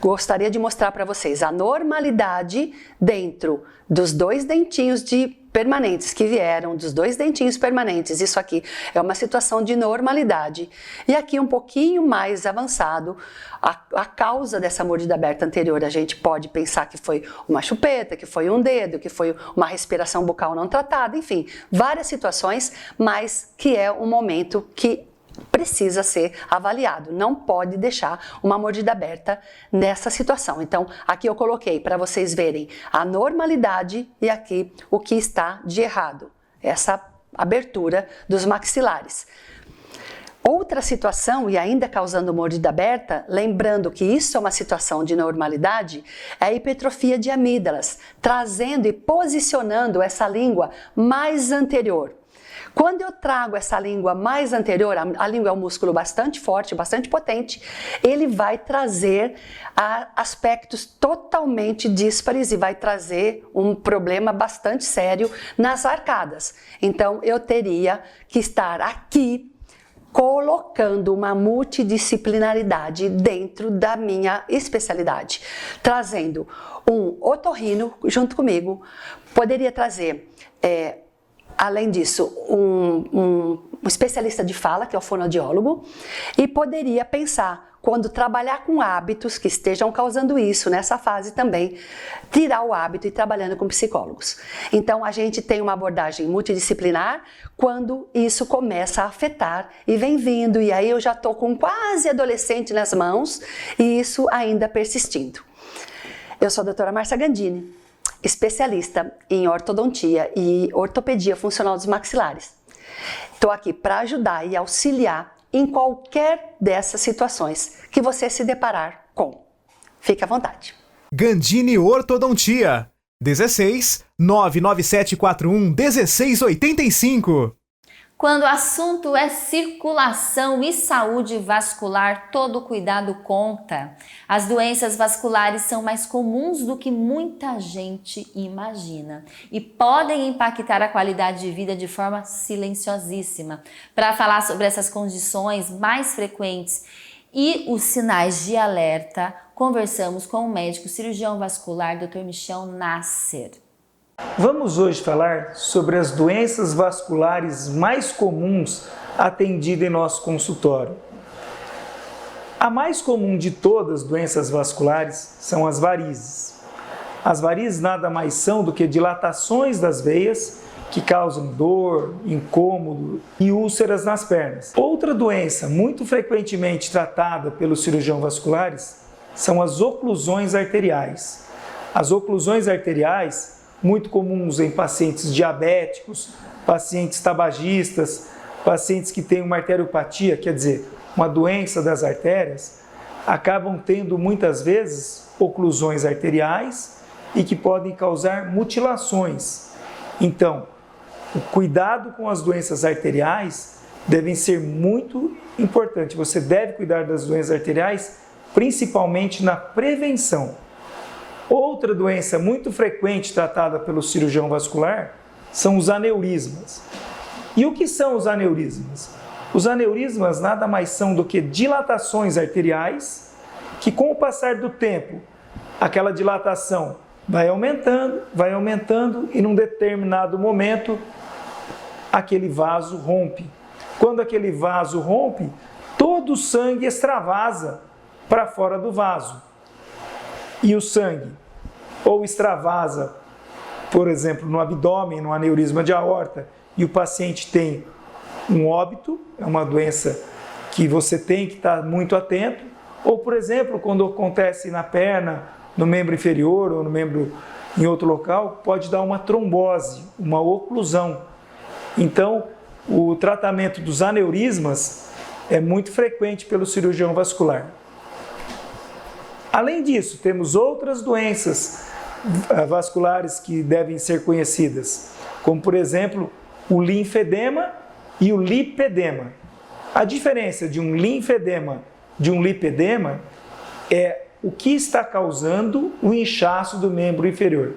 gostaria de mostrar para vocês a normalidade dentro dos dois dentinhos permanentes que vieram, dos dois dentinhos permanentes. Isso aqui é uma situação de normalidade. E aqui um pouquinho mais avançado, a causa dessa mordida aberta anterior, a gente pode pensar que foi uma chupeta, que foi um dedo, que foi uma respiração bucal não tratada, enfim, várias situações, mas que é um momento que precisa ser avaliado, não pode deixar uma mordida aberta nessa situação. Então, aqui eu coloquei para vocês verem a normalidade e aqui o que está de errado, essa abertura dos maxilares. Outra situação, e ainda causando mordida aberta, lembrando que isso é uma situação de normalidade, é a hipertrofia de amígdalas, trazendo e posicionando essa língua mais anterior. Quando eu trago essa língua mais anterior, a língua é um músculo bastante forte, bastante potente, ele vai trazer aspectos totalmente díspares e vai trazer um problema bastante sério nas arcadas. Então, eu teria que estar aqui colocando uma multidisciplinaridade dentro da minha especialidade, trazendo um otorrino junto comigo, poderia trazer além disso, um especialista de fala, que é o fonoaudiólogo, e poderia pensar, quando trabalhar com hábitos que estejam causando isso nessa fase também, tirar o hábito e trabalhando com psicólogos. Então, a gente tem uma abordagem multidisciplinar quando isso começa a afetar e vem vindo, e aí eu já estou com quase adolescente nas mãos e isso ainda persistindo. Eu sou a doutora Márcia Gandini, especialista em ortodontia e ortopedia funcional dos maxilares. Estou aqui para ajudar e auxiliar em qualquer dessas situações que você se deparar com. Fique à vontade. Gandini Ortodontia 16 99741 1685. Quando o assunto é circulação e saúde vascular, todo cuidado conta. As doenças vasculares são mais comuns do que muita gente imagina e podem impactar a qualidade de vida de forma silenciosíssima. Para falar sobre essas condições mais frequentes e os sinais de alerta, conversamos com o médico cirurgião vascular Dr. Michel Nasser. Vamos hoje falar sobre as doenças vasculares mais comuns atendidas em nosso consultório. A mais comum de todas as doenças vasculares são as varizes. As varizes nada mais são do que dilatações das veias que causam dor, incômodo e úlceras nas pernas. Outra doença muito frequentemente tratada pelos cirurgiões vasculares são as oclusões arteriais. As oclusões arteriais, muito comuns em pacientes diabéticos, pacientes tabagistas, pacientes que têm uma arteriopatia, quer dizer, uma doença das artérias, acabam tendo muitas vezes oclusões arteriais e que podem causar mutilações. Então, o cuidado com as doenças arteriais devem ser muito importante. Você deve cuidar das doenças arteriais, principalmente na prevenção. Outra doença muito frequente tratada pelo cirurgião vascular são os aneurismas. E o que são os aneurismas? Os aneurismas nada mais são do que dilatações arteriais que, com o passar do tempo, aquela dilatação vai aumentando e num determinado momento aquele vaso rompe. Quando aquele vaso rompe, todo o sangue extravasa para fora do vaso. E o sangue ou extravasa, por exemplo, no abdômen, no aneurisma de aorta, e o paciente tem um óbito, é uma doença que você tem que estar muito atento, ou, por exemplo, quando acontece na perna, no membro inferior ou no membro em outro local, pode dar uma trombose, uma oclusão. Então, o tratamento dos aneurismas é muito frequente pelo cirurgião vascular. Além disso, temos outras doenças vasculares que devem ser conhecidas, como por exemplo o linfedema e o lipedema. A diferença de um linfedema de um lipedema é o que está causando o inchaço do membro inferior.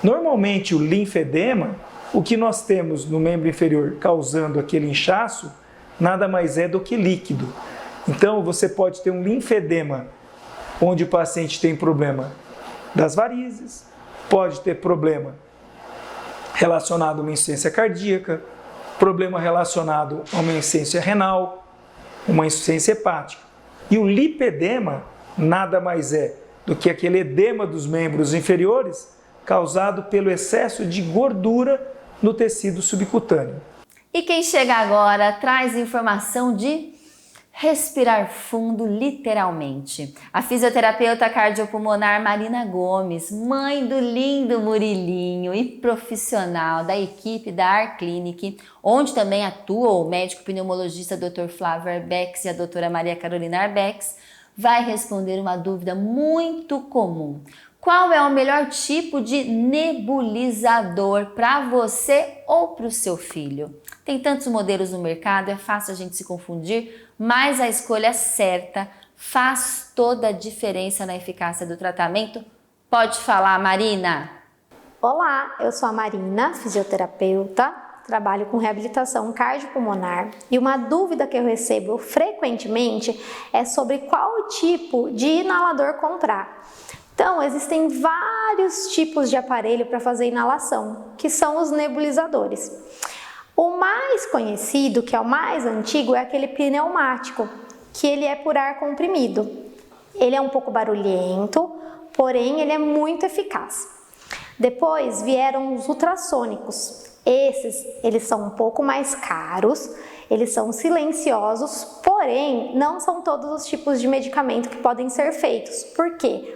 Normalmente o linfedema, o que nós temos no membro inferior causando aquele inchaço, nada mais é do que líquido. Então você pode ter um linfedema onde o paciente tem problema das varizes, pode ter problema relacionado a uma insuficiência cardíaca, problema relacionado a uma insuficiência renal, uma insuficiência hepática. E o lipedema nada mais é do que aquele edema dos membros inferiores causado pelo excesso de gordura no tecido subcutâneo. E quem chega agora traz informação de respirar fundo, literalmente. A fisioterapeuta cardiopulmonar Marina Gomes, mãe do lindo Murilinho e profissional da equipe da Ar Clinic, onde também atua o médico pneumologista Dr. Flávio Arbex e a doutora Maria Carolina Arbex, vai responder uma dúvida muito comum. Qual é o melhor tipo de nebulizador para você ou para o seu filho? Tem tantos modelos no mercado, é fácil a gente se confundir, mas a escolha certa faz toda a diferença na eficácia do tratamento. Pode falar, Marina. Olá, eu sou a Marina, fisioterapeuta, trabalho com reabilitação cardiopulmonar e uma dúvida que eu recebo frequentemente é sobre qual tipo de inalador comprar. Então, existem vários tipos de aparelho para fazer inalação, que são os nebulizadores. O mais conhecido, que é o mais antigo, é aquele pneumático, que ele é por ar comprimido. Ele é um pouco barulhento, porém ele é muito eficaz. Depois vieram os ultrassônicos. Eles são um pouco mais caros, eles são silenciosos, porém não são todos os tipos de medicamento que podem ser feitos. Por quê?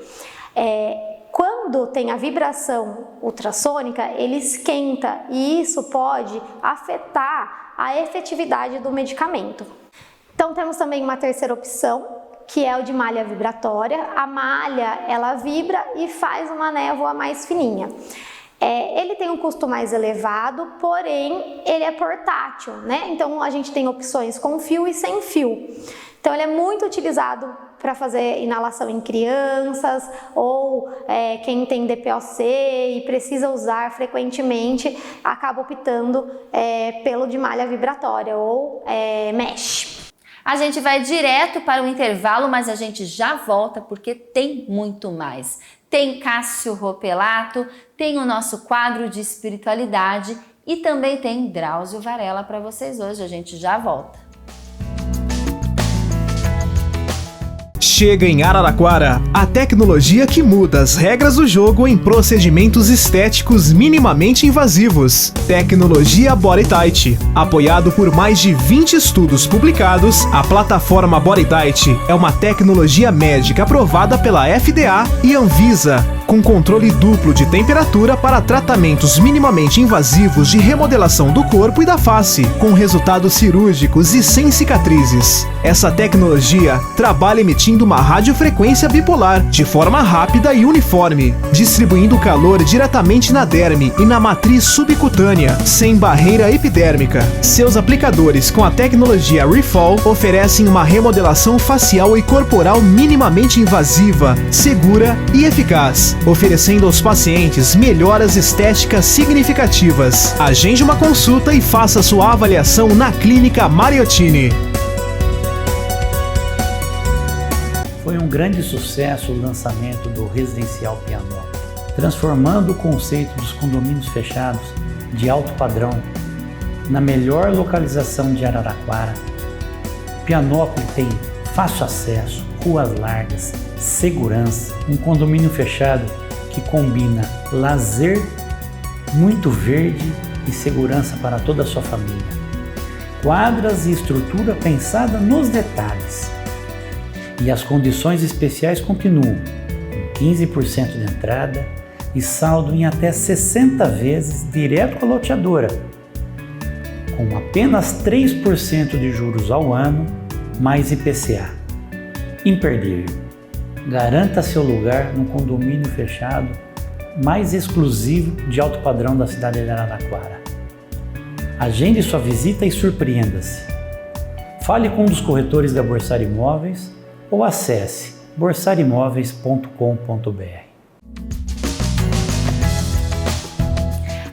Quando tem a vibração ultrassônica, ele esquenta e isso pode afetar a efetividade do medicamento. Então temos também uma terceira opção, que é o de malha vibratória. A malha, ela vibra e faz uma névoa mais fininha. Ele tem um custo mais elevado, porém ele é portátil, né? Então a gente tem opções com fio e sem fio. Então ele é muito utilizado para fazer inalação em crianças ou quem tem DPOC e precisa usar frequentemente, acaba optando pelo de malha vibratória ou mesh. A gente vai direto para o intervalo, mas a gente já volta porque tem muito mais. Tem Cássio Ropelato, tem o nosso quadro de espiritualidade e também tem Drauzio Varela para vocês hoje. A gente já volta. Chega em Araraquara a tecnologia que muda as regras do jogo em procedimentos estéticos minimamente invasivos. Tecnologia BodyTite. Apoiado por mais de 20 estudos publicados, a plataforma BodyTite é uma tecnologia médica aprovada pela FDA e Anvisa, com controle duplo de temperatura para tratamentos minimamente invasivos de remodelação do corpo e da face, com resultados cirúrgicos e sem cicatrizes. Essa tecnologia trabalha emitindo uma radiofrequência bipolar de forma rápida e uniforme, distribuindo calor diretamente na derme e na matriz subcutânea, sem barreira epidérmica. Seus aplicadores com a tecnologia Refall oferecem uma remodelação facial e corporal minimamente invasiva, segura e eficaz, oferecendo aos pacientes melhoras estéticas significativas. Agende uma consulta e faça sua avaliação na Clínica Mariottini. Foi um grande sucesso o lançamento do Residencial Pianópolis, transformando o conceito dos condomínios fechados de alto padrão na melhor localização de Araraquara. Pianópolis tem fácil acesso, ruas largas, segurança, um condomínio fechado que combina lazer, muito verde e segurança para toda a sua família. Quadras e estrutura pensada nos detalhes. E as condições especiais continuam, com 15% de entrada e saldo em até 60 vezes direto com a loteadora, com apenas 3% de juros ao ano mais IPCA. Imperdível. Garanta seu lugar no condomínio fechado mais exclusivo de alto padrão da cidade de Araraquara. Agende sua visita e surpreenda-se. Fale com um dos corretores da Borsar Imóveis ou acesse borsarimóveis.com.br.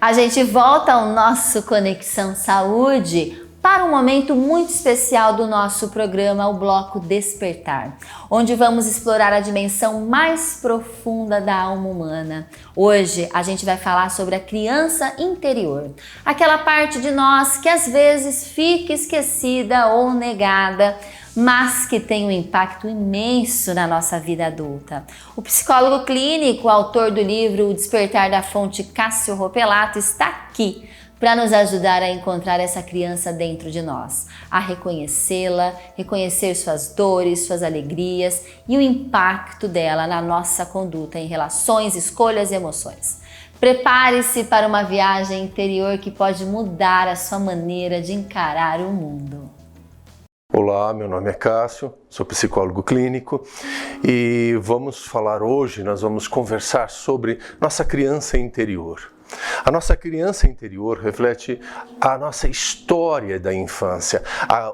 A gente volta ao nosso Conexão Saúde para um momento muito especial do nosso programa, o Bloco Despertar, onde vamos explorar a dimensão mais profunda da alma humana. Hoje a gente vai falar sobre a criança interior, aquela parte de nós que às vezes fica esquecida ou negada, mas que tem um impacto imenso na nossa vida adulta. O psicólogo clínico, autor do livro O Despertar da Fonte, Cássio Ropelato, está aqui para nos ajudar a encontrar essa criança dentro de nós, a reconhecê-la, reconhecer suas dores, suas alegrias e o impacto dela na nossa conduta em relações, escolhas e emoções. Prepare-se para uma viagem interior que pode mudar a sua maneira de encarar o mundo. Olá, meu nome é Cássio, sou psicólogo clínico e nós vamos conversar sobre nossa criança interior. A nossa criança interior reflete a nossa história da infância,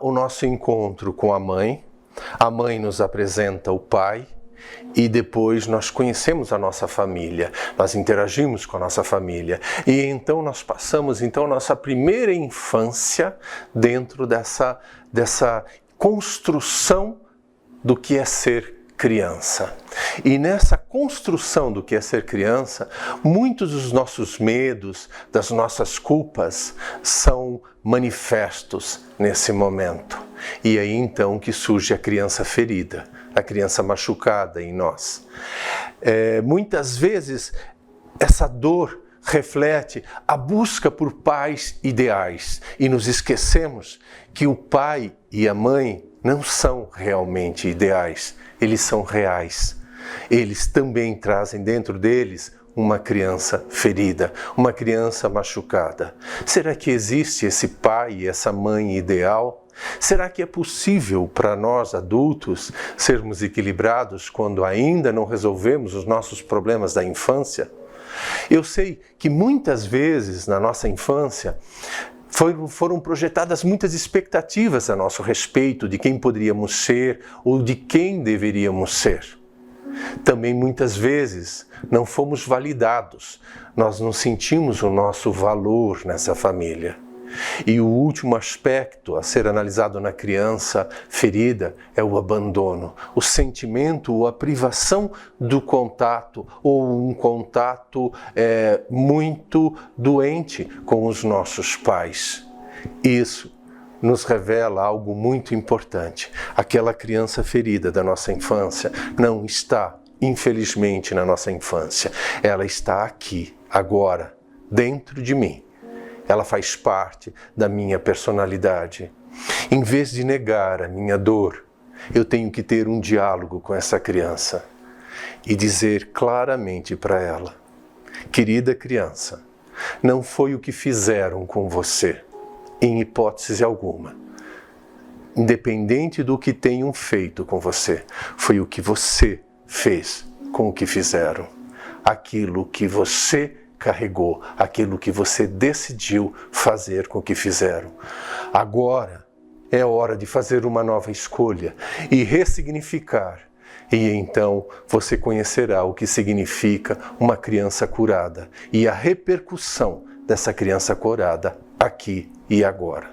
o nosso encontro com a mãe nos apresenta o pai e depois nós conhecemos a nossa família, nós interagimos com a nossa família e então nós passamos nossa primeira infância dentro dessa construção do que é ser criança. E nessa construção do que é ser criança, muitos dos nossos medos, das nossas culpas são manifestos nesse momento. E aí então que surge a criança ferida, a criança machucada em nós. Muitas vezes essa dor reflete a busca por pais ideais e nos esquecemos que o pai e a mãe não são realmente ideais, eles são reais. Eles também trazem dentro deles uma criança ferida, uma criança machucada. Será que existe esse pai e essa mãe ideal? Será que é possível para nós adultos sermos equilibrados quando ainda não resolvemos os nossos problemas da infância? Eu sei que muitas vezes na nossa infância foram projetadas muitas expectativas a nosso respeito de quem poderíamos ser ou de quem deveríamos ser. Também muitas vezes não fomos validados, nós não sentimos o nosso valor nessa família. E o último aspecto a ser analisado na criança ferida é o abandono, o sentimento ou a privação do contato ou um contato muito doente com os nossos pais. Isso nos revela algo muito importante. Aquela criança ferida da nossa infância não está, infelizmente, na nossa infância. Ela está aqui, agora, dentro de mim. Ela faz parte da minha personalidade. Em vez de negar a minha dor, eu tenho que ter um diálogo com essa criança e dizer claramente para ela: querida criança, não foi o que fizeram com você, em hipótese alguma. Independente do que tenham feito com você, foi o que você fez com o que fizeram. Aquilo que você carregou, aquilo que você decidiu fazer com o que fizeram. Agora é hora de fazer uma nova escolha e ressignificar. E então você conhecerá o que significa uma criança curada e a repercussão dessa criança curada aqui e agora.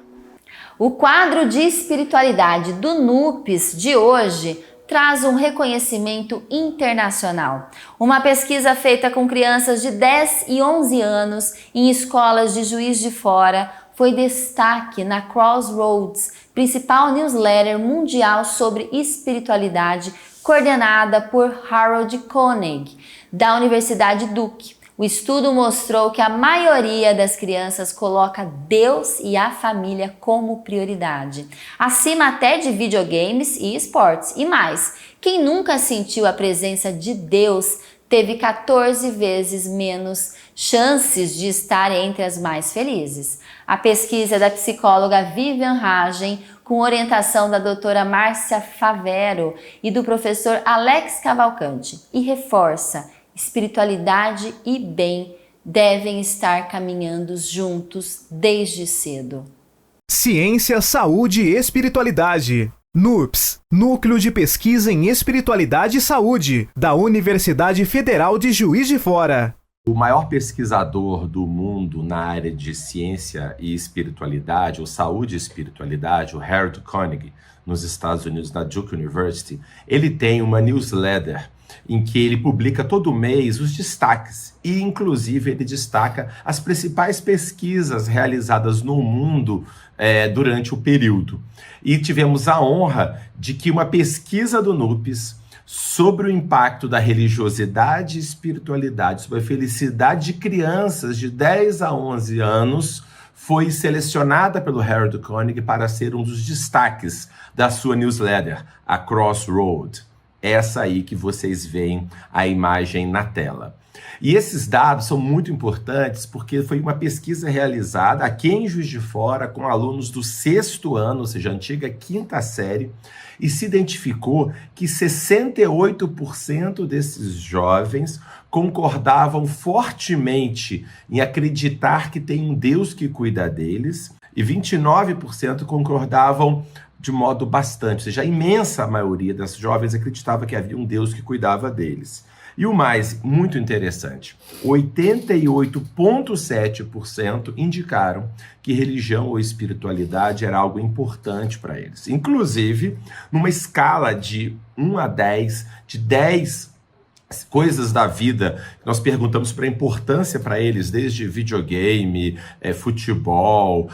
O quadro de espiritualidade do NUPES de hoje traz um reconhecimento internacional. Uma pesquisa feita com crianças de 10 e 11 anos em escolas de Juiz de Fora foi destaque na Crossroads, principal newsletter mundial sobre espiritualidade, coordenada por Harold Koenig, da Universidade Duke. O estudo mostrou que a maioria das crianças coloca Deus e a família como prioridade, acima até de videogames e esportes. E mais, quem nunca sentiu a presença de Deus teve 14 vezes menos chances de estar entre as mais felizes. A pesquisa da psicóloga Vivian Hagen, com orientação da doutora Márcia Favero e do professor Alex Cavalcante, e reforça: espiritualidade e bem devem estar caminhando juntos desde cedo. Ciência, Saúde e Espiritualidade. NUPS, Núcleo de Pesquisa em Espiritualidade e Saúde, da Universidade Federal de Juiz de Fora. O maior pesquisador do mundo na área de ciência e espiritualidade, ou saúde e espiritualidade, o Harold Koenig, nos Estados Unidos, na Duke University, ele tem uma newsletter em que ele publica todo mês os destaques e, inclusive, ele destaca as principais pesquisas realizadas no mundo durante o período. E tivemos a honra de que uma pesquisa do NUPS sobre o impacto da religiosidade e espiritualidade, sobre a felicidade de crianças de 10 a 11 anos, foi selecionada pelo Harold Koenig para ser um dos destaques da sua newsletter, a Crossroad. Essa aí que vocês veem a imagem na tela. E esses dados são muito importantes porque foi uma pesquisa realizada aqui em Juiz de Fora com alunos do 6º ano, ou seja, antiga 5ª série, e se identificou que 68% desses jovens concordavam fortemente em acreditar que tem um Deus que cuida deles, e 29% concordavam de modo bastante, ou seja, a imensa maioria das jovens acreditava que havia um Deus que cuidava deles. E o mais, muito interessante, 88,7% indicaram que religião ou espiritualidade era algo importante para eles. Inclusive, numa escala de 1 a 10, de 10 coisas da vida, nós perguntamos para a importância para eles, desde videogame, futebol,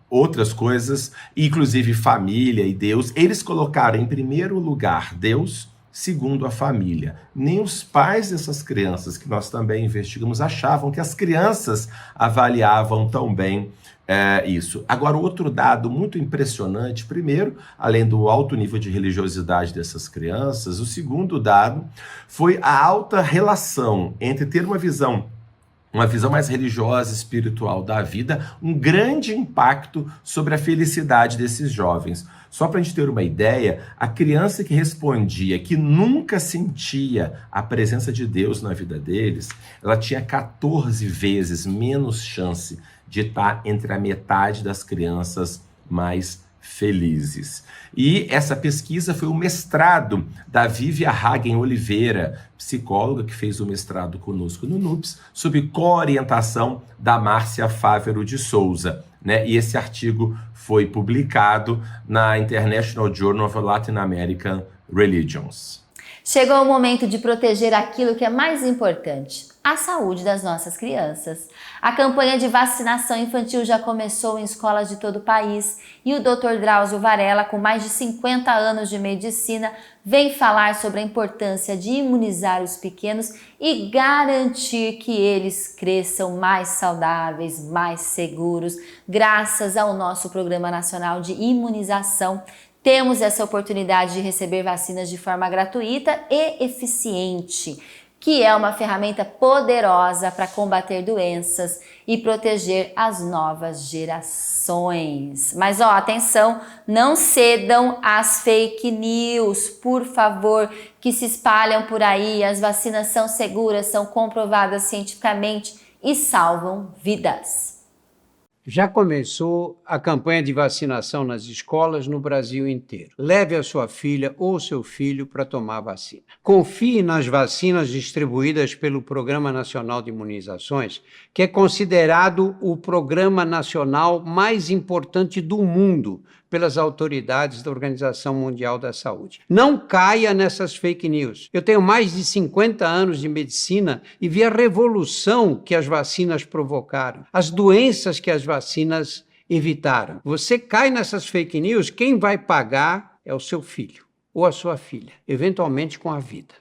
outras coisas, inclusive família e Deus, eles colocaram em primeiro lugar Deus, segundo a família. Nem os pais dessas crianças, que nós também investigamos, achavam que as crianças avaliavam tão bem isso. Agora, outro dado muito impressionante, primeiro, além do alto nível de religiosidade dessas crianças, o segundo dado foi a alta relação entre ter uma visão mais religiosa, espiritual da vida, um grande impacto sobre a felicidade desses jovens. Só para a gente ter uma ideia, a criança que respondia que nunca sentia a presença de Deus na vida deles, ela tinha 14 vezes menos chance de estar entre a metade das crianças mais felizes. E essa pesquisa foi o mestrado da Vivian Hagen Oliveira, psicóloga que fez o mestrado conosco no NUPS, sob co-orientação da Márcia Favero de Souza, né? E esse artigo foi publicado na International Journal of Latin American Religions. Chegou o momento de proteger aquilo que é mais importante, a saúde das nossas crianças. A campanha de vacinação infantil já começou em escolas de todo o país e o Dr. Drauzio Varela, com mais de 50 anos de medicina, vem falar sobre a importância de imunizar os pequenos e garantir que eles cresçam mais saudáveis, mais seguros, graças ao nosso Programa Nacional de Imunização. Temos essa oportunidade de receber vacinas de forma gratuita e eficiente, que é uma ferramenta poderosa para combater doenças e proteger as novas gerações. Mas atenção, não cedam às fake news, por favor, que se espalham por aí. As vacinas são seguras, são comprovadas cientificamente e salvam vidas. Já começou a campanha de vacinação nas escolas no Brasil inteiro. Leve a sua filha ou seu filho para tomar a vacina. Confie nas vacinas distribuídas pelo Programa Nacional de Imunizações, que é considerado o programa nacional mais importante do mundo pelas autoridades da Organização Mundial da Saúde. Não caia nessas fake news. Eu tenho mais de 50 anos de medicina e vi a revolução que as vacinas provocaram, as doenças que as vacinas evitaram. Você cai nessas fake news, quem vai pagar é o seu filho ou a sua filha, eventualmente com a vida.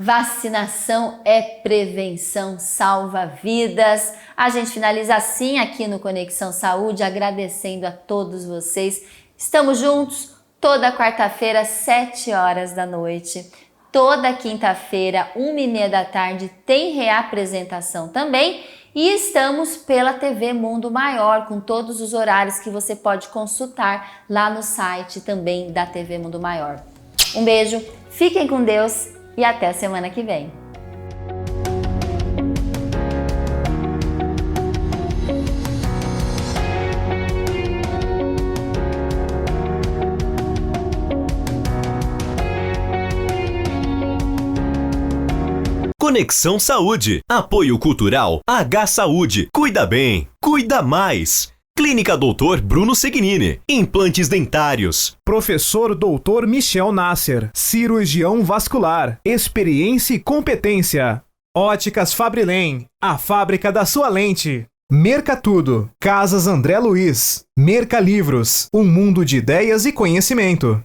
Vacinação é prevenção, salva vidas. A gente finaliza assim aqui no Conexão Saúde, agradecendo a todos vocês. Estamos juntos toda quarta-feira, 7 horas da noite. Toda quinta-feira, 1h30 da tarde, tem reapresentação também. E estamos pela TV Mundo Maior, com todos os horários que você pode consultar lá no site também da TV Mundo Maior. Um beijo, fiquem com Deus e até a semana que vem. Conexão Saúde. Apoio Cultural H Saúde. Cuida bem. Cuida mais. Clínica Dr. Bruno Segnini. Implantes dentários. Professor Dr. Michel Nasser. Cirurgião vascular. Experiência e competência. Óticas Fabrilen. A fábrica da sua lente. Mercatudo. Casas André Luiz. Mercalivros. Um mundo de ideias e conhecimento.